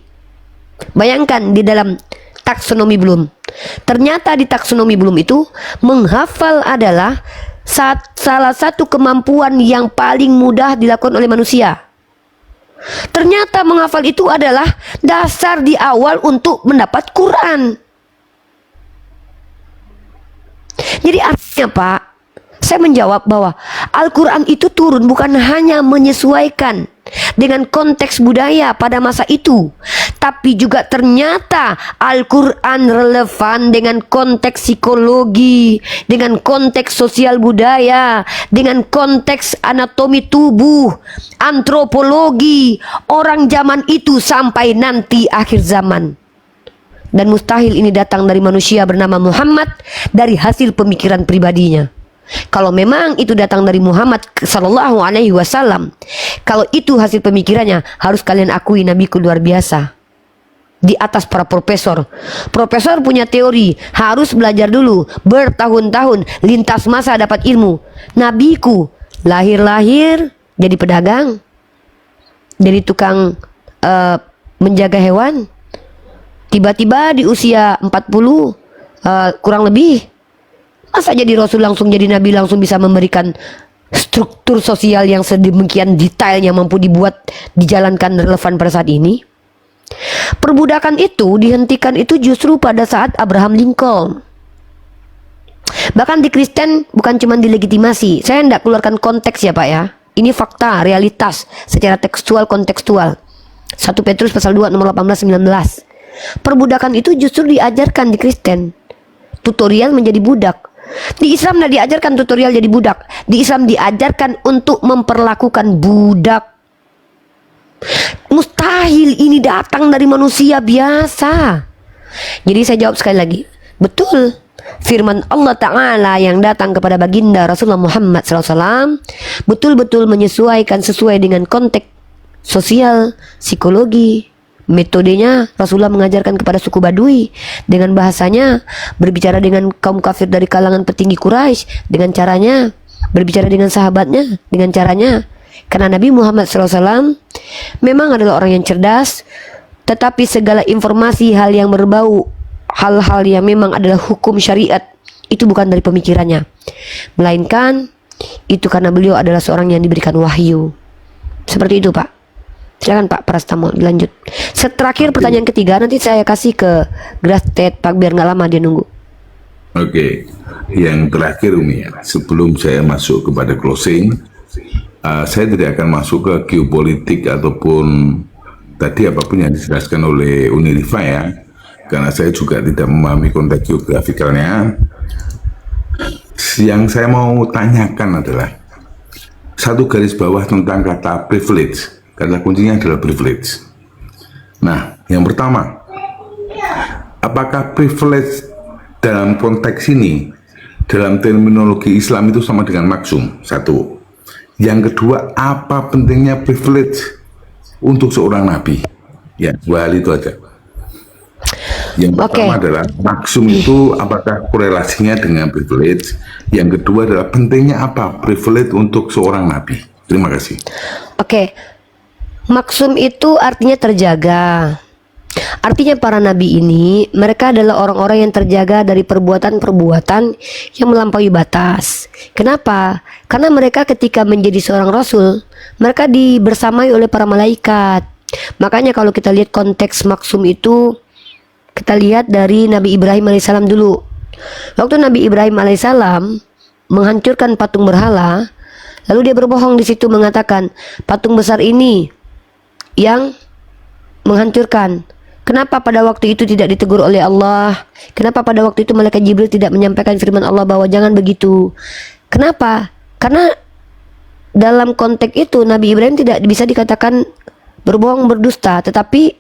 Bayangkan di dalam taksonomi belum, ternyata di taksonomi belum itu menghafal adalah salah satu kemampuan yang paling mudah dilakukan oleh manusia. Ternyata menghafal itu adalah dasar di awal untuk mendapat Quran. Jadi artinya Pak, saya menjawab bahwa Al-Quran itu turun bukan hanya menyesuaikan dengan konteks budaya pada masa itu, tapi juga ternyata Al-Quran relevan dengan konteks psikologi, dengan konteks sosial budaya, dengan konteks anatomi tubuh, antropologi orang zaman itu sampai nanti akhir zaman. Dan mustahil ini datang dari manusia bernama Muhammad dari hasil pemikiran pribadinya. Kalau memang itu datang dari Muhammad sallallahu alaihi wasallam, kalau itu hasil pemikirannya, harus kalian akui nabiku luar biasa. Di atas para profesor. Profesor punya teori, harus belajar dulu bertahun-tahun, lintas masa dapat ilmu. Nabiku lahir-lahir jadi pedagang, jadi tukang menjaga hewan. Tiba-tiba di usia 40 kurang lebih, masa jadi Rasul langsung jadi Nabi, langsung bisa memberikan struktur sosial yang sedemikian detailnya mampu dibuat, dijalankan relevan pada saat ini. Perbudakan itu dihentikan itu justru pada saat Abraham Lincoln. Bahkan di Kristen bukan cuma dilegitimasi. Saya tidak keluarkan konteks ya Pak ya. Ini fakta, realitas secara tekstual, kontekstual. 1 Petrus pasal 2 nomor 18-19. Perbudakan itu justru diajarkan di Kristen. Tutorial menjadi budak. Di Islam tidak diajarkan tutorial jadi budak. Di Islam diajarkan untuk memperlakukan budak. Mustahil ini datang dari manusia biasa. Jadi saya jawab sekali lagi, betul firman Allah Ta'ala yang datang kepada baginda Rasulullah Muhammad SAW betul-betul menyesuaikan sesuai dengan konteks sosial, psikologi. Metodenya Rasulullah mengajarkan kepada suku Badui dengan bahasanya, berbicara dengan kaum kafir dari kalangan petinggi Quraisy dengan caranya, berbicara dengan sahabatnya dengan caranya. Karena Nabi Muhammad SAW memang adalah orang yang cerdas, tetapi segala informasi hal yang berbau hal-hal yang memang adalah hukum syariat itu bukan dari pemikirannya, melainkan itu karena beliau adalah seorang yang diberikan wahyu. Seperti itu Pak. Silakan Pak Prastamo dilanjut. Terakhir pertanyaan ketiga nanti saya kasih ke Grasted Pak biar nggak lama dia nunggu. Oke, yang terakhir Umi ya, sebelum saya masuk kepada closing, saya tidak akan masuk ke geopolitik ataupun tadi apapun yang dijelaskan oleh Uni Rifa ya, karena saya juga tidak memahami konteks geografikalnya. Yang saya mau tanyakan adalah satu garis bawah tentang kata privilege. Kata kuncinya adalah privilege. Nah, yang pertama, apakah privilege dalam konteks ini, dalam terminologi Islam itu sama dengan maksum? Satu. Yang kedua, apa pentingnya privilege untuk seorang nabi? Ya, dua hal itu aja. Yang pertama adalah maksum itu apakah korelasinya dengan privilege? Yang kedua adalah pentingnya apa privilege untuk seorang nabi? Terima kasih. Maksum itu artinya terjaga. Artinya para nabi ini, mereka adalah orang-orang yang terjaga dari perbuatan-perbuatan yang melampaui batas. Kenapa? Karena mereka ketika menjadi seorang rasul, mereka dibersamai oleh para malaikat. Makanya kalau kita lihat konteks maksum itu, kita lihat dari Nabi Ibrahim alaihissalam dulu. Waktu Nabi Ibrahim alaihissalam menghancurkan patung berhala, lalu dia berbohong di situ mengatakan, patung besar ini yang menghancurkan. Kenapa pada waktu itu tidak ditegur oleh Allah? Kenapa pada waktu itu malaikat Jibril tidak menyampaikan firman Allah bahwa jangan begitu? Kenapa? Karena dalam konteks itu Nabi Ibrahim tidak bisa dikatakan berbohong, berdusta, tetapi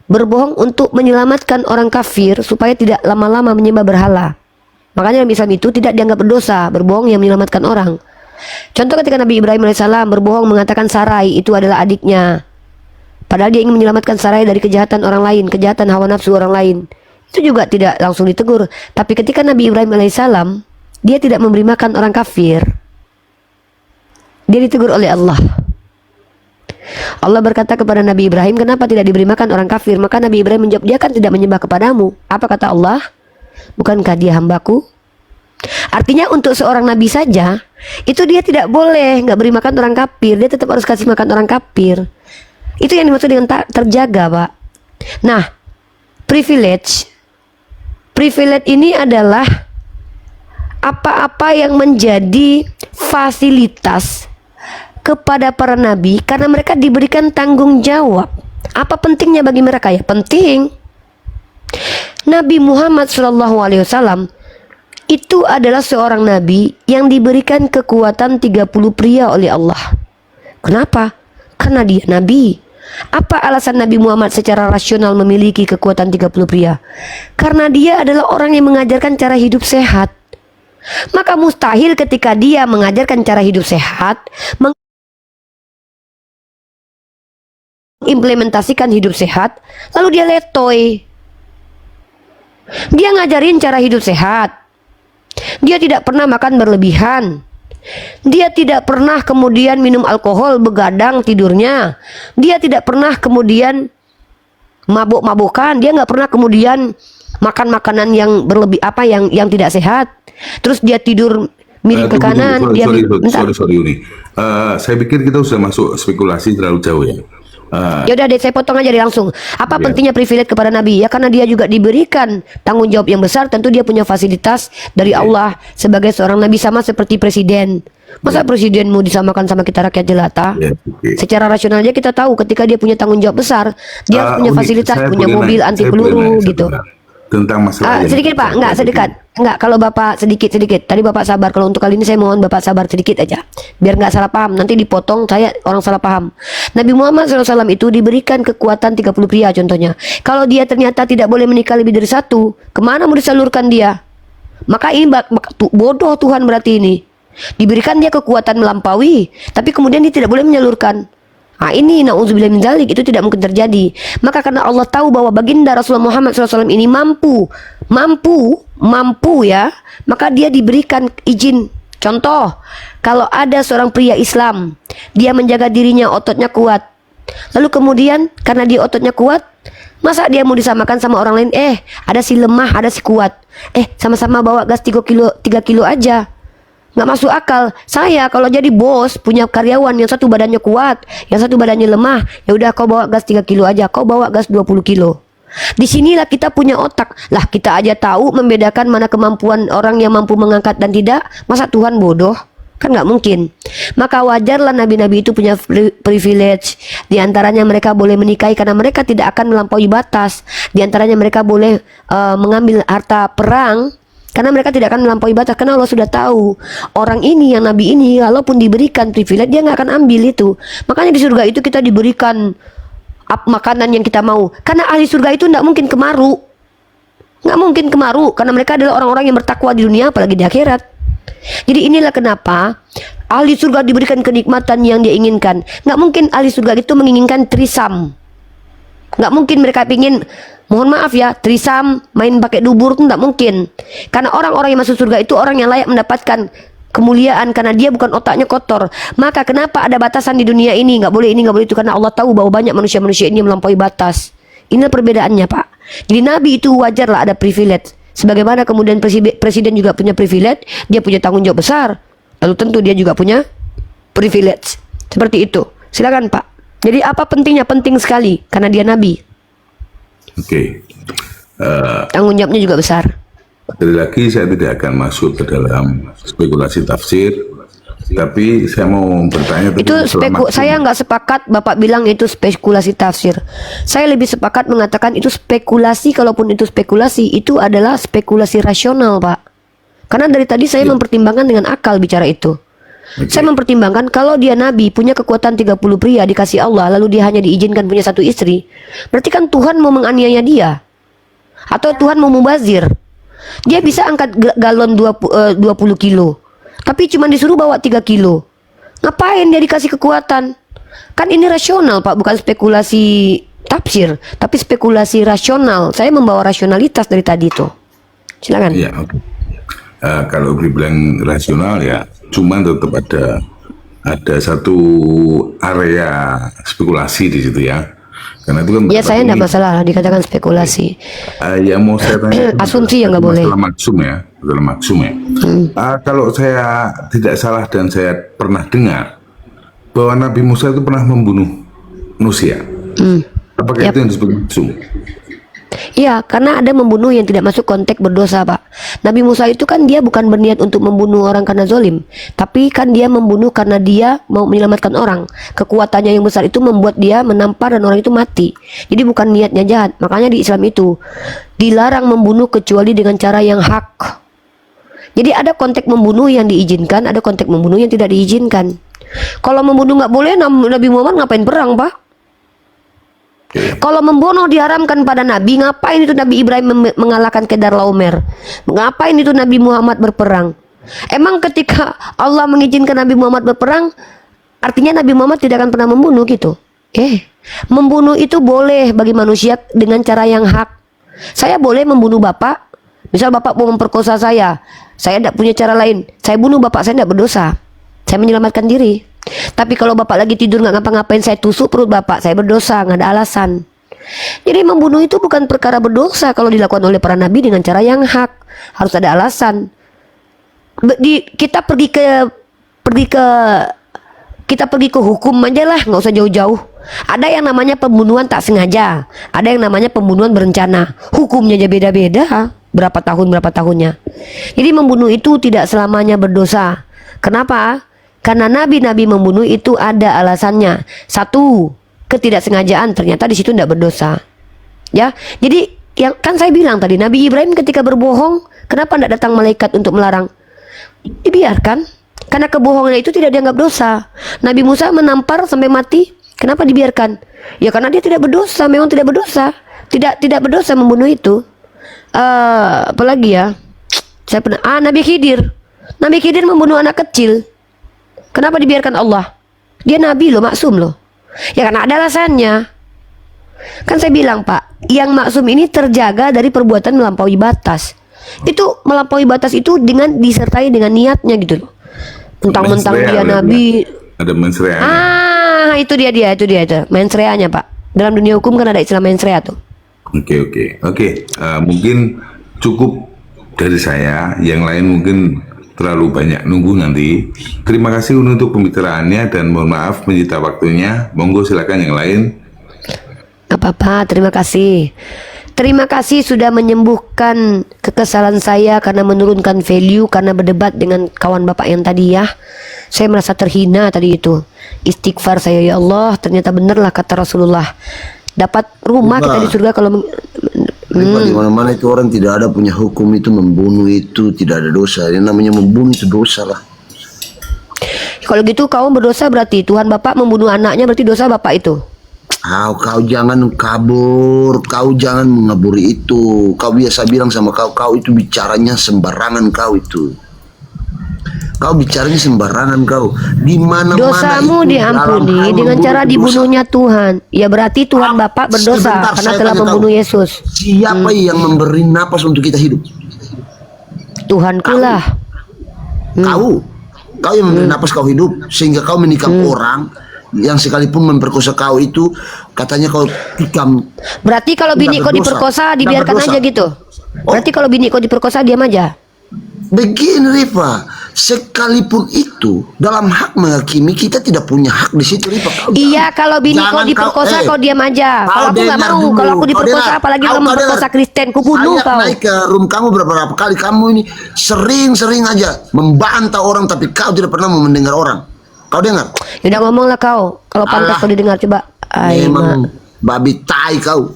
berbohong untuk menyelamatkan orang kafir supaya tidak lama-lama menyembah berhala. Makanya dalam Islam itu tidak dianggap berdosa berbohong yang menyelamatkan orang. Contoh ketika Nabi Ibrahim alaihissalam berbohong mengatakan Sarai itu adalah adiknya, padahal dia ingin menyelamatkan Sarai dari kejahatan orang lain, kejahatan hawa nafsu orang lain. Itu juga tidak langsung ditegur. Tapi ketika Nabi Ibrahim alaihissalam dia tidak memberi makan orang kafir. Dia ditegur oleh Allah. Allah berkata kepada Nabi Ibrahim, kenapa tidak diberi makan orang kafir? Maka Nabi Ibrahim menjawab, dia kan tidak menyembah kepadamu. Apa kata Allah? Bukankah dia hambaku? Artinya untuk seorang nabi saja, itu dia tidak boleh nggak beri makan orang kafir. Dia tetap harus kasih makan orang kafir. Itu yang dimaksud dengan terjaga, Pak. Nah, privilege ini adalah apa-apa yang menjadi fasilitas kepada para nabi karena mereka diberikan tanggung jawab. Apa pentingnya bagi mereka? Ya penting. Nabi Muhammad SAW itu adalah seorang nabi yang diberikan kekuatan 30 pria oleh Allah. Kenapa? Karena dia nabi. Apa alasan Nabi Muhammad secara rasional memiliki kekuatan 30 pria? Karena dia adalah orang yang mengajarkan cara hidup sehat. Maka mustahil ketika dia mengajarkan cara hidup sehat, mengimplementasikan hidup sehat, lalu dia letoy. Dia ngajarin cara hidup sehat. Dia tidak pernah makan berlebihan. Dia tidak pernah kemudian minum alkohol begadang tidurnya. Dia tidak pernah kemudian mabuk-mabukan. Dia nggak pernah kemudian makan makanan yang berlebih yang tidak sehat. Terus dia tidur miring ke kanan. Sorry Uni. Saya pikir kita sudah masuk spekulasi terlalu jauh ya. Ya udah deh, saya potong aja deh langsung. Apa pentingnya privilege kepada Nabi? Ya karena dia juga diberikan tanggung jawab yang besar. Tentu dia punya fasilitas dari Allah sebagai seorang Nabi, sama seperti presiden. Masa presiden mau disamakan sama kita rakyat jelata? Secara rasional aja kita tahu ketika dia punya tanggung jawab besar, dia punya fasilitas, punya mobil anti peluru gitu. Tentang masalah sedikit Pak, enggak kalau Bapak sedikit. Tadi Bapak sabar, kalau untuk kali ini saya mohon Bapak sabar sedikit aja, biar nggak salah paham. Nanti dipotong saya orang salah paham. Nabi Muhammad SAW itu diberikan kekuatan 30 pria contohnya. Kalau dia ternyata tidak boleh menikah lebih dari satu, kemana mau disalurkan dia? Maka ini bodoh Tuhan berarti ini. Diberikan dia kekuatan melampaui, tapi kemudian dia tidak boleh menyalurkan. Nah ini na'udzubillah min dzalik, itu tidak mungkin terjadi. Maka karena Allah tahu bahwa baginda Rasulullah Muhammad SAW ini mampu ya, maka dia diberikan izin. Contoh, kalau ada seorang pria Islam, dia menjaga dirinya, ototnya kuat, lalu kemudian karena dia ototnya kuat, masa dia mau disamakan sama orang lain? Ada si lemah, ada si kuat, sama-sama bawa gas 3 kilo aja. Nggak masuk akal. Saya kalau jadi bos punya karyawan yang satu badannya kuat, yang satu badannya lemah, ya udah kau bawa gas 3 kilo aja, kau bawa gas 20 kilo. Disinilah kita punya otak. Lah kita aja tahu membedakan mana kemampuan orang yang mampu mengangkat dan tidak. Masa Tuhan bodoh? Kan nggak mungkin. Maka wajarlah nabi-nabi itu punya privilege. Di antaranya mereka boleh menikahi karena mereka tidak akan melampaui batas. Di antaranya mereka boleh mengambil harta perang karena mereka tidak akan melampaui batas, karena Allah sudah tahu orang ini, yang nabi ini, walaupun diberikan privilege dia nggak akan ambil itu. Makanya di surga itu kita diberikan makanan yang kita mau, karena ahli surga itu nggak mungkin kemaru, karena mereka adalah orang-orang yang bertakwa di dunia apalagi di akhirat. Jadi inilah kenapa ahli surga diberikan kenikmatan yang dia inginkan. Nggak mungkin ahli surga itu menginginkan trisam. Nggak mungkin mereka ingin, mohon maaf ya, trisam, main pakai dubur itu nggak mungkin. Karena orang-orang yang masuk surga itu orang yang layak mendapatkan kemuliaan karena dia bukan otaknya kotor. Maka kenapa ada batasan di dunia ini? Nggak boleh ini, nggak boleh itu, karena Allah tahu bahwa banyak manusia-manusia ini melampaui batas. Inilah perbedaannya Pak. Jadi Nabi itu wajarlah ada privilege. Sebagaimana kemudian presiden juga punya privilege, dia punya tanggung jawab besar. Lalu tentu dia juga punya privilege. Seperti itu. Silakan Pak. Jadi apa pentingnya? Penting sekali karena dia nabi. Oke. Tanggung jawabnya juga besar. Sekali lagi saya tidak akan masuk ke dalam spekulasi tafsir, tapi saya mau bertanya. Itu saya nggak sepakat Bapak bilang itu spekulasi tafsir. Saya lebih sepakat mengatakan itu spekulasi. Kalaupun itu spekulasi, itu adalah spekulasi rasional Pak. Karena dari tadi saya mempertimbangkan dengan akal bicara itu. Saya mempertimbangkan kalau dia nabi, punya kekuatan 30 pria dikasih Allah, lalu dia hanya diizinkan punya satu istri, berarti kan Tuhan mau menganiaya dia, atau Tuhan mau mubazir. Dia bisa angkat galon 20 kilo, tapi cuma disuruh bawa 3 kilo. Ngapain dia dikasih kekuatan? Kan ini rasional Pak, bukan spekulasi tafsir, tapi spekulasi rasional. Saya membawa rasionalitas dari tadi tuh. Silakan. Ya, okay. kalau dibilang rasional ya, cuman tetap ada satu area spekulasi di situ ya. Karena itu kan Ya saya tidak masalah dikatakan spekulasi. yang mau saya tanya Asumsi yang nggak boleh. masalah maksum ya. Kalau saya tidak salah dan saya pernah dengar bahwa Nabi Musa itu pernah membunuh manusia. Apakah itu yang disebut maksum? Iya, karena ada membunuh yang tidak masuk konteks berdosa, Pak. Nabi Musa itu kan dia bukan berniat untuk membunuh orang karena zolim, tapi kan dia membunuh karena dia mau menyelamatkan orang. Kekuatannya yang besar itu membuat dia menampar dan orang itu mati. Jadi bukan niatnya jahat. Makanya di Islam itu dilarang membunuh kecuali dengan cara yang hak. Jadi ada konteks membunuh yang diizinkan, ada konteks membunuh yang tidak diizinkan. Kalau membunuh nggak boleh, Nabi Muhammad ngapain perang, Pak? Kalau membunuh diharamkan pada Nabi, ngapain itu Nabi Ibrahim mengalahkan Kedarlaomer? Ngapain itu Nabi Muhammad berperang? Emang ketika Allah mengizinkan Nabi Muhammad berperang, artinya Nabi Muhammad tidak akan pernah membunuh gitu? Membunuh itu boleh bagi manusia dengan cara yang hak. Saya boleh membunuh bapak, misal bapak mau memperkosa saya tidak punya cara lain, saya bunuh bapak, saya tidak berdosa, saya menyelamatkan diri. Tapi kalau bapak lagi tidur nggak ngapa-ngapain, saya tusuk perut bapak, saya berdosa, nggak ada alasan. Jadi membunuh itu bukan perkara berdosa kalau dilakukan oleh para nabi dengan cara yang hak, harus ada alasan. Kita pergi ke hukum aja lah, nggak usah jauh-jauh. Ada yang namanya pembunuhan tak sengaja, ada yang namanya pembunuhan berencana. Hukumnya aja beda-beda, berapa tahunnya. Jadi membunuh itu tidak selamanya berdosa. Kenapa? Karena nabi-nabi membunuh itu ada alasannya. Satu, ketidaksengajaan, ternyata di situ tidak berdosa. Ya, jadi yang kan saya bilang tadi, Nabi Ibrahim ketika berbohong, kenapa tidak datang malaikat untuk melarang? Dibiarkan, karena kebohongan itu tidak dianggap dosa. Nabi Musa menampar sampai mati, kenapa dibiarkan? Ya karena dia tidak berdosa, memang tidak berdosa, tidak berdosa membunuh itu. Apalagi ya, saya pernah Nabi Khidir membunuh anak kecil. Kenapa dibiarkan Allah? Dia nabi loh, maksum loh. Ya karena ada alasannya. Kan saya bilang, Pak, yang maksum ini terjaga dari perbuatan melampaui batas. Itu melampaui batas itu dengan disertai dengan niatnya gitu loh. Mentang-mentang dia nabi. Ada mensreanya. Itu dia itu. Mensreanya, Pak. Dalam dunia hukum kan ada istilah mensrea tuh. Oke. Mungkin cukup dari saya. Yang lain mungkin terlalu banyak nunggu nanti. Terima kasih untuk pembicaraannya dan mohon maaf menyita waktunya. Monggo silakan yang lain. Gak apa-apa, terima kasih. Terima kasih sudah menyembuhkan kekesalan saya karena menurunkan value karena berdebat dengan kawan bapak yang tadi ya. Saya merasa terhina tadi itu. Istighfar saya, ya Allah, ternyata benarlah kata Rasulullah. Dapat rumah kita di surga kalau di mana-mana itu orang tidak ada punya hukum itu membunuh itu tidak ada dosa. Yang namanya membunuh itu dosa lah. Kalau gitu kau berdosa berarti Tuhan Bapak membunuh anaknya, berarti dosa Bapak itu. Kau jangan kabur, kau jangan mengaburi itu. Kau biasa bilang sama kau itu bicaranya sembarangan kau itu. Kau bicaranya sembarangan kau. Di mana-mana dosamu diampuni dengan cara dibunuhnya Tuhan. Ya berarti Tuhan Bapak berdosa karena telah membunuh Yesus. Siapa yang memberi napas untuk kita hidup? Tuhanku lah. Kau yang memberi napas kau hidup sehingga kau menikam orang yang sekalipun memperkosa kau itu katanya kau tikam. Berarti kalau bini kau diperkosa dibiarkan aja gitu. Berarti kalau bini kau diperkosa diam aja. Begini Rifa, sekalipun itu dalam hak menghakimi kita tidak punya hak di situ Rifa. Iya, kalau bini kau diperkosa kau diam aja. Kalau aku nggak mau, kalau aku diperkosa apalagi kalau memperkosa Kristen, kubunuh kau. Naik ke room kamu berapa kali, kamu ini sering aja membantah orang tapi kau tidak pernah mau mendengar orang. Kau dengar? Ya udah ngomonglah kau. Kalau pantas kau didengar coba. Memang babi tai kau.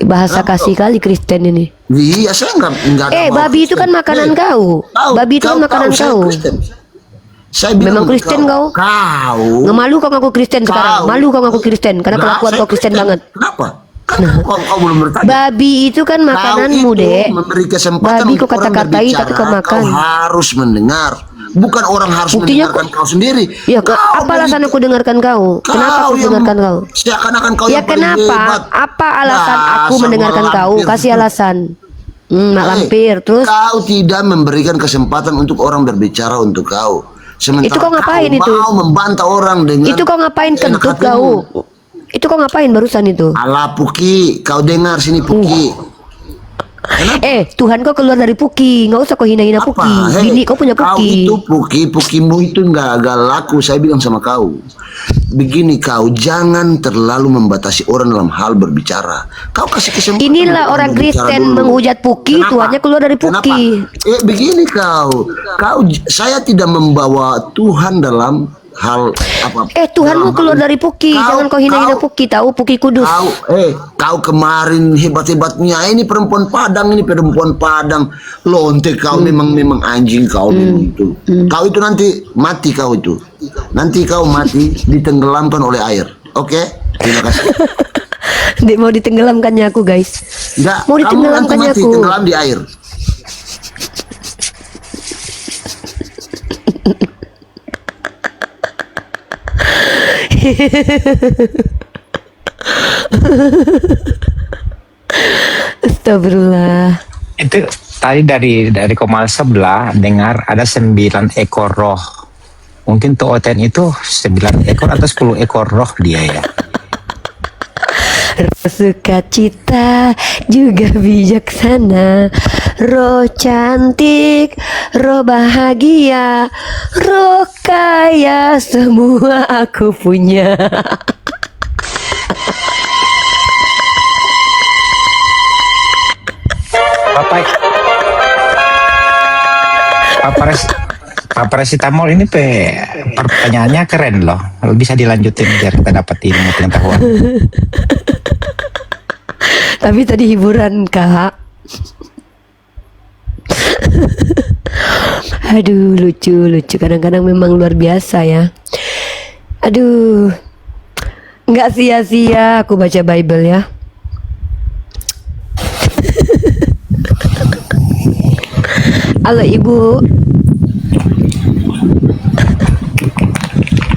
Bahasa kasih kali Kristen ini. Iya, saya enggak babi itu kan makanan kau. Babi itu kan makanan kau. Saya bilang memang Kristen kau. Nggak malu kau ngaku Kristen sekarang. Malu kau ngaku Kristen karena kelakuan kau Kristen banget. Kenapa? Kau belum bertanya. Babi itu kan makananmu, Dek. Memberi kesempatan babi kau kata-katai tapi kau makan. Kau harus mendengar. Bukan orang harus mendengarkan kau sendiri. Ya, apa alasan aku dengarkan kau? Kenapa aku dengarkan kau? Seakan-akan kau ya yang paling kenapa? hebat. Apa alasan aku mendengarkan kau? Kasih alasan. Mak lampir. Terus Kau tidak memberikan kesempatan untuk orang berbicara untuk kau. Sementara Itu kau ngapain kau itu? mau membantah orang dengan itu kau ngapain enak kentut hatimu. kau? Itu kau ngapain barusan itu? Alah Puki, kau dengar sini Puki. Tuhan kau keluar dari Puki, nggak usah kau hina-hina Puki. Hei, Bini kau punya Kau Puki. itu Pukimu itu nggak laku. Saya bilang sama kau, begini kau jangan terlalu membatasi orang dalam hal berbicara. Kau kasih kesempatan. Inilah untuk orang berbicara Kristen dulu. menghujat Puki, Kenapa? Tuhannya keluar dari Puki. Kenapa? Begini saya tidak membawa Tuhan dalam hal apa. Tuhanmu dalam keluar hal- dari Puki, jangan kau hina-hina Puki, tahu Puki Kudus. Kau kemarin hebat-hebatnya ini perempuan Padang lonte kau memang anjing kau memang itu. Kau itu nanti mati nanti kau mati ditenggelamkan oleh air. Oke, terima kasih. Mau ditenggelamkannya aku guys. Enggak, Mau kamu nanti ditenggelamkannya mati aku. tenggelam di air. Astagfirullah. Itu tadi dari Komal sebelah dengar ada 9 ekor roh. Mungkin tuh Oten itu 9 ekor atau 10 ekor roh dia ya. Roh sukacita juga bijaksana, roh cantik, roh bahagia, roh kaya, semua aku punya. Pak Parasitamol ini pertanyaannya keren loh. Bisa dilanjutin biar kita dapat ilmu pengetahuan. Tapi tadi hiburan kak. Aduh lucu kadang-kadang memang luar biasa ya. Aduh, nggak sia-sia aku baca Bible ya. Halo ibu.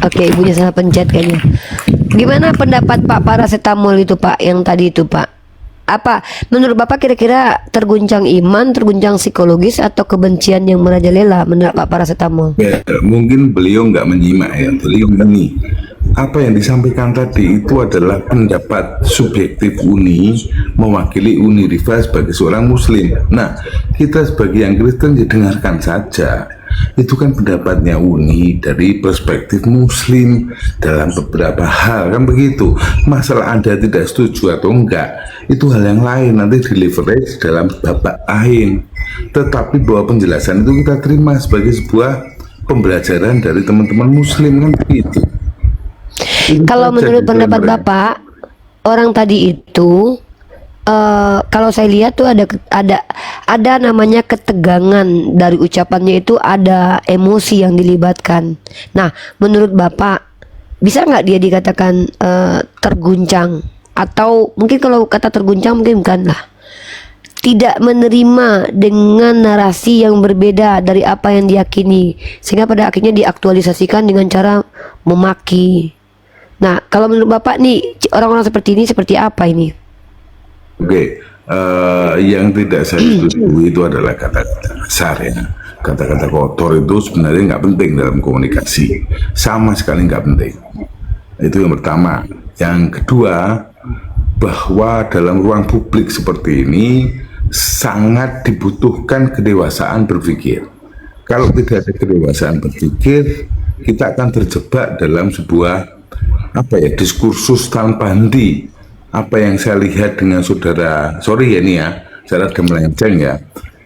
Oke, ibunya salah pencet kayaknya. Gimana pendapat Pak Paracetamol itu Pak, yang tadi itu Pak? Apa menurut Bapak kira-kira terguncang iman, terguncang psikologis, atau kebencian yang merajalela menurut Pak Paracetamol? Ya, mungkin beliau nggak menyimak ya. Beliau ini apa yang disampaikan tadi itu adalah pendapat subjektif Uni mewakili Uni Riva sebagai seorang Muslim. Nah, kita sebagai yang Kristen ya dengarkan saja. Itu kan pendapatnya Uni dari perspektif Muslim dalam beberapa hal kan begitu. Masalah Anda tidak setuju atau enggak itu hal yang lain, nanti di leverage dalam babak lain. Tetapi bahwa penjelasan itu kita terima sebagai sebuah pembelajaran dari teman-teman Muslim kan begitu. Kalau Itu menurut saja pendapat mereka. Bapak, orang tadi itu kalau saya lihat tuh ada namanya ketegangan dari ucapannya, itu ada emosi yang dilibatkan. Nah, menurut Bapak bisa nggak dia dikatakan terguncang, atau mungkin kalau kata terguncang mungkin bukan lah, tidak menerima dengan narasi yang berbeda dari apa yang diyakini, sehingga pada akhirnya diaktualisasikan dengan cara memaki. Nah, kalau menurut Bapak nih orang-orang seperti ini seperti apa ini? Oke, yang tidak saya setujui itu adalah kata-kata kasar ya. Kata-kata kotor itu sebenarnya nggak penting dalam komunikasi, sama sekali nggak penting. Itu yang pertama. Yang kedua, bahwa dalam ruang publik seperti ini sangat dibutuhkan kedewasaan berpikir. Kalau tidak ada kedewasaan berpikir, kita akan terjebak dalam sebuah diskursus tanpa henti. Apa yang saya lihat dengan saudara, sorry ya ini ya, saya ada melenceng ya.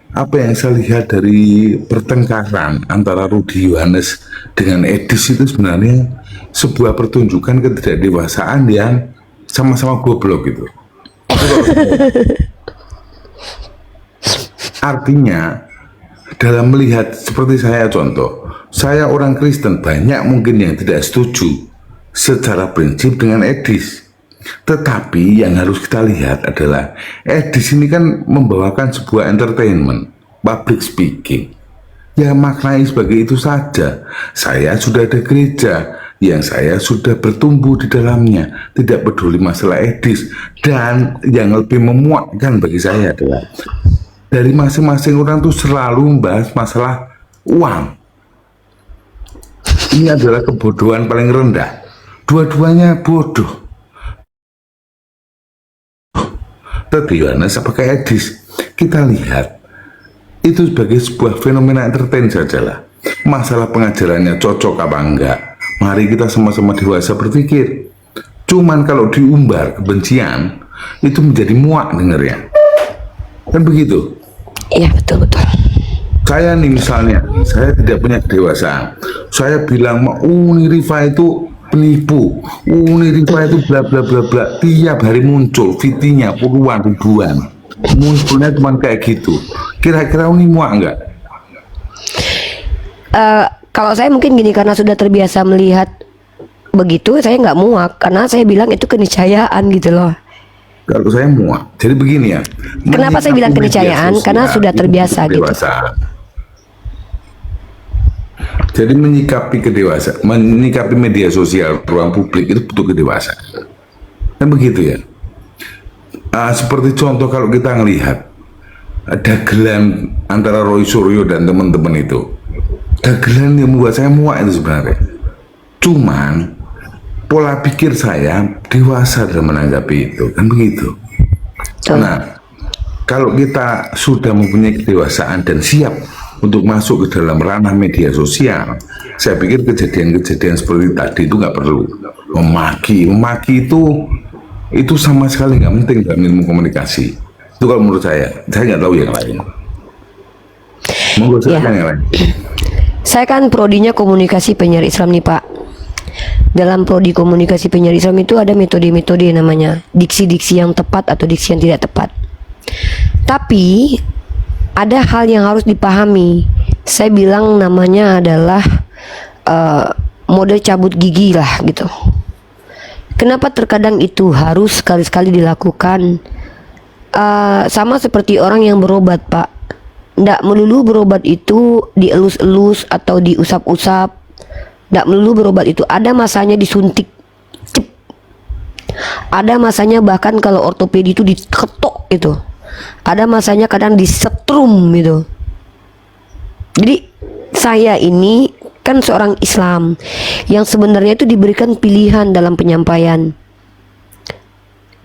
Apa yang saya lihat dari pertengkaran antara Rudi Yohanes dengan Edis itu sebenarnya sebuah pertunjukan ketidakdewasaan yang sama-sama goblok gitu. Artinya dalam melihat seperti saya, contoh, saya orang Kristen, banyak mungkin yang tidak setuju secara prinsip dengan Edis. Tetapi yang harus kita lihat adalah Edis ini kan membawakan sebuah entertainment, public speaking. Ya maknai sebagai itu saja. Saya sudah ada gereja yang saya sudah bertumbuh di dalamnya, tidak peduli masalah Edis. Dan yang lebih memuakkan bagi saya adalah dari masing-masing orang tuh selalu membahas masalah uang. Ini adalah kebodohan paling rendah. Dua-duanya bodoh. Tadi Yohanes pakai Edis, kita lihat itu sebagai sebuah fenomena entertain sajalah. Masalah pengajarannya cocok apa enggak, mari kita sama-sama dewasa berpikir. Cuman kalau diumbar kebencian, itu menjadi muak dengernya. Kan begitu? Iya, betul-betul. Saya nih misalnya, saya tidak punya kedewasaan. Saya bilang, ini Rifa itu penipu, ini Rifa itu bla bla bla bla. Tiap hari muncul fitinya puluhan ribuan. Munculnya cuma kayak gitu. Kira-kira ini muak enggak? Kalau saya mungkin gini, karena sudah terbiasa melihat begitu, saya nggak muak karena saya bilang itu keniscayaan gitu loh. Kalau saya muak. Jadi begini ya. Kenapa saya bilang menyikapi media keniscayaan? sosial Karena sudah itu terbiasa gitu. kedewasaan. Jadi menyikapi media sosial ruang publik itu butuh kedewasaan. Kan begitu ya. Seperti contoh kalau kita ngelihat dagelan antara Roy Suryo dan teman-teman itu, dagelan yang membuat saya muak itu sebenarnya. Cuman pola pikir saya dewasa dalam menanggapi itu, kan begitu. Nah, kalau kita sudah mempunyai kedewasaan dan siap untuk masuk ke dalam ranah media sosial, saya pikir kejadian-kejadian seperti tadi itu nggak perlu memaki itu sama sekali nggak penting dalam ilmu komunikasi. Itu kalau menurut saya nggak tahu yang lain. Monggo silakan yang lain. Saya kan prodinya komunikasi penyiar Islam nih Pak. Dalam prodi komunikasi penyiar Islam itu ada metode-metode namanya diksi-diksi yang tepat atau diksi yang tidak tepat. Tapi ada hal yang harus dipahami. Saya bilang namanya adalah mode cabut gigi lah gitu. Kenapa terkadang itu harus sekali-sekali dilakukan? Sama seperti orang yang berobat Pak. Nggak melulu berobat itu dielus-elus atau diusap-usap. Nggak melulu berobat itu. Ada masanya disuntik. Cep. Ada masanya bahkan kalau ortopedi itu diketok gitu. Ada masanya kadang disetrum gitu. Jadi saya ini kan seorang Islam yang sebenarnya itu diberikan pilihan dalam penyampaian.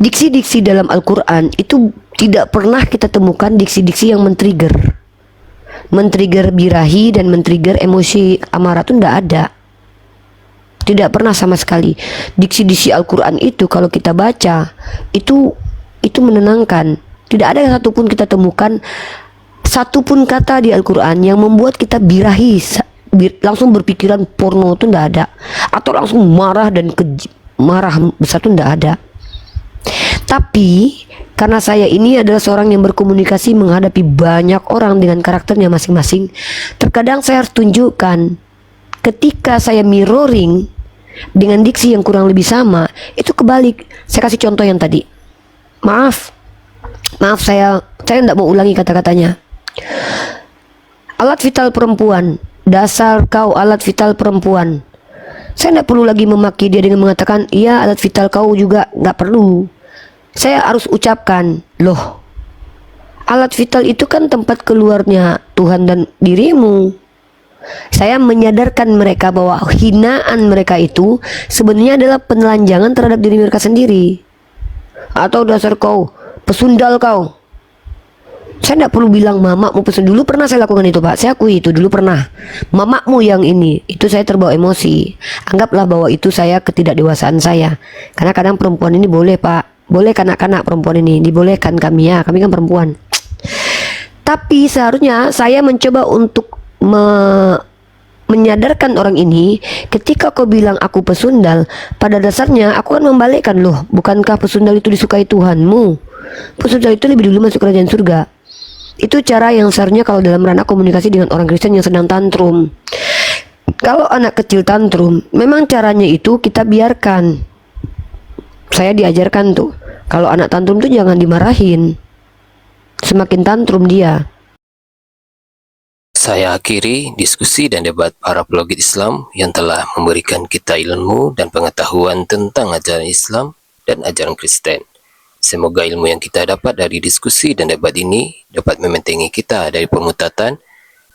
Diksi-diksi dalam Al-Quran itu tidak pernah kita temukan diksi-diksi yang men-trigger birahi dan men-trigger emosi amarah, itu tidak ada. Tidak pernah sama sekali. Diksi-diksi Al-Quran itu kalau kita baca itu menenangkan. Tidak ada satupun kita temukan satupun kata di Al-Quran yang membuat kita birahi, langsung berpikiran porno, itu tidak ada. Atau langsung marah dan marah besar, itu tidak ada. Tapi karena saya ini adalah seorang yang berkomunikasi menghadapi banyak orang dengan karakternya masing-masing, terkadang saya harus tunjukkan ketika saya mirroring dengan diksi yang kurang lebih sama, itu kebalik. Saya kasih contoh yang tadi. Maaf saya tidak mau ulangi kata-katanya. Alat vital perempuan, dasar kau alat vital perempuan. Saya tidak perlu lagi memaki dia dengan mengatakan, iya alat vital kau juga, nggak perlu. Saya harus ucapkan, loh, alat vital itu kan tempat keluarnya Tuhan dan dirimu. Saya menyadarkan mereka bahwa hinaan mereka itu sebenarnya adalah penelanjangan terhadap diri mereka sendiri. Atau dasar kau, pesundal kau. Saya tidak perlu bilang mamakmu pesundal. Dulu pernah saya lakukan itu Pak, saya akui itu dulu pernah. Mamakmu yang ini, itu saya terbawa emosi. Anggaplah bahwa itu saya ketidakdewasaan saya. Karena kadang perempuan ini boleh Pak, boleh kanak-kanak perempuan ini, dibolehkan kami ya, kami kan perempuan. Tapi seharusnya saya mencoba untuk menyadarkan orang ini, ketika kau bilang aku pesundal, pada dasarnya aku kan membalikkan, loh, bukankah pesundal itu disukai Tuhanmu? Pesundal itu lebih dulu masuk kerajaan surga. Itu cara yang seharusnya kalau dalam ranah komunikasi dengan orang Kristen yang sedang tantrum. Kalau anak kecil tantrum, memang caranya itu kita biarkan. Saya diajarkan tuh, kalau anak tantrum tuh jangan dimarahin. Semakin tantrum dia. Saya akhiri diskusi dan debat para pelogit Islam yang telah memberikan kita ilmu dan pengetahuan tentang ajaran Islam dan ajaran Kristen. Semoga ilmu yang kita dapat dari diskusi dan debat ini dapat membentengi kita dari permutatan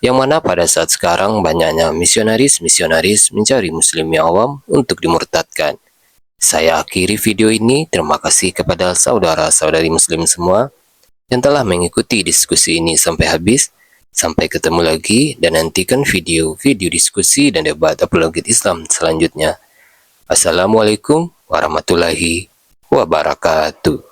yang mana pada saat sekarang banyaknya misionaris-misionaris mencari muslim yang awam untuk dimurtadkan. Saya akhiri video ini. Terima kasih kepada saudara-saudari muslim semua yang telah mengikuti diskusi ini sampai habis. Sampai ketemu lagi dan nantikan video-video diskusi dan debat apologet Islam selanjutnya. Assalamualaikum warahmatullahi wabarakatuh.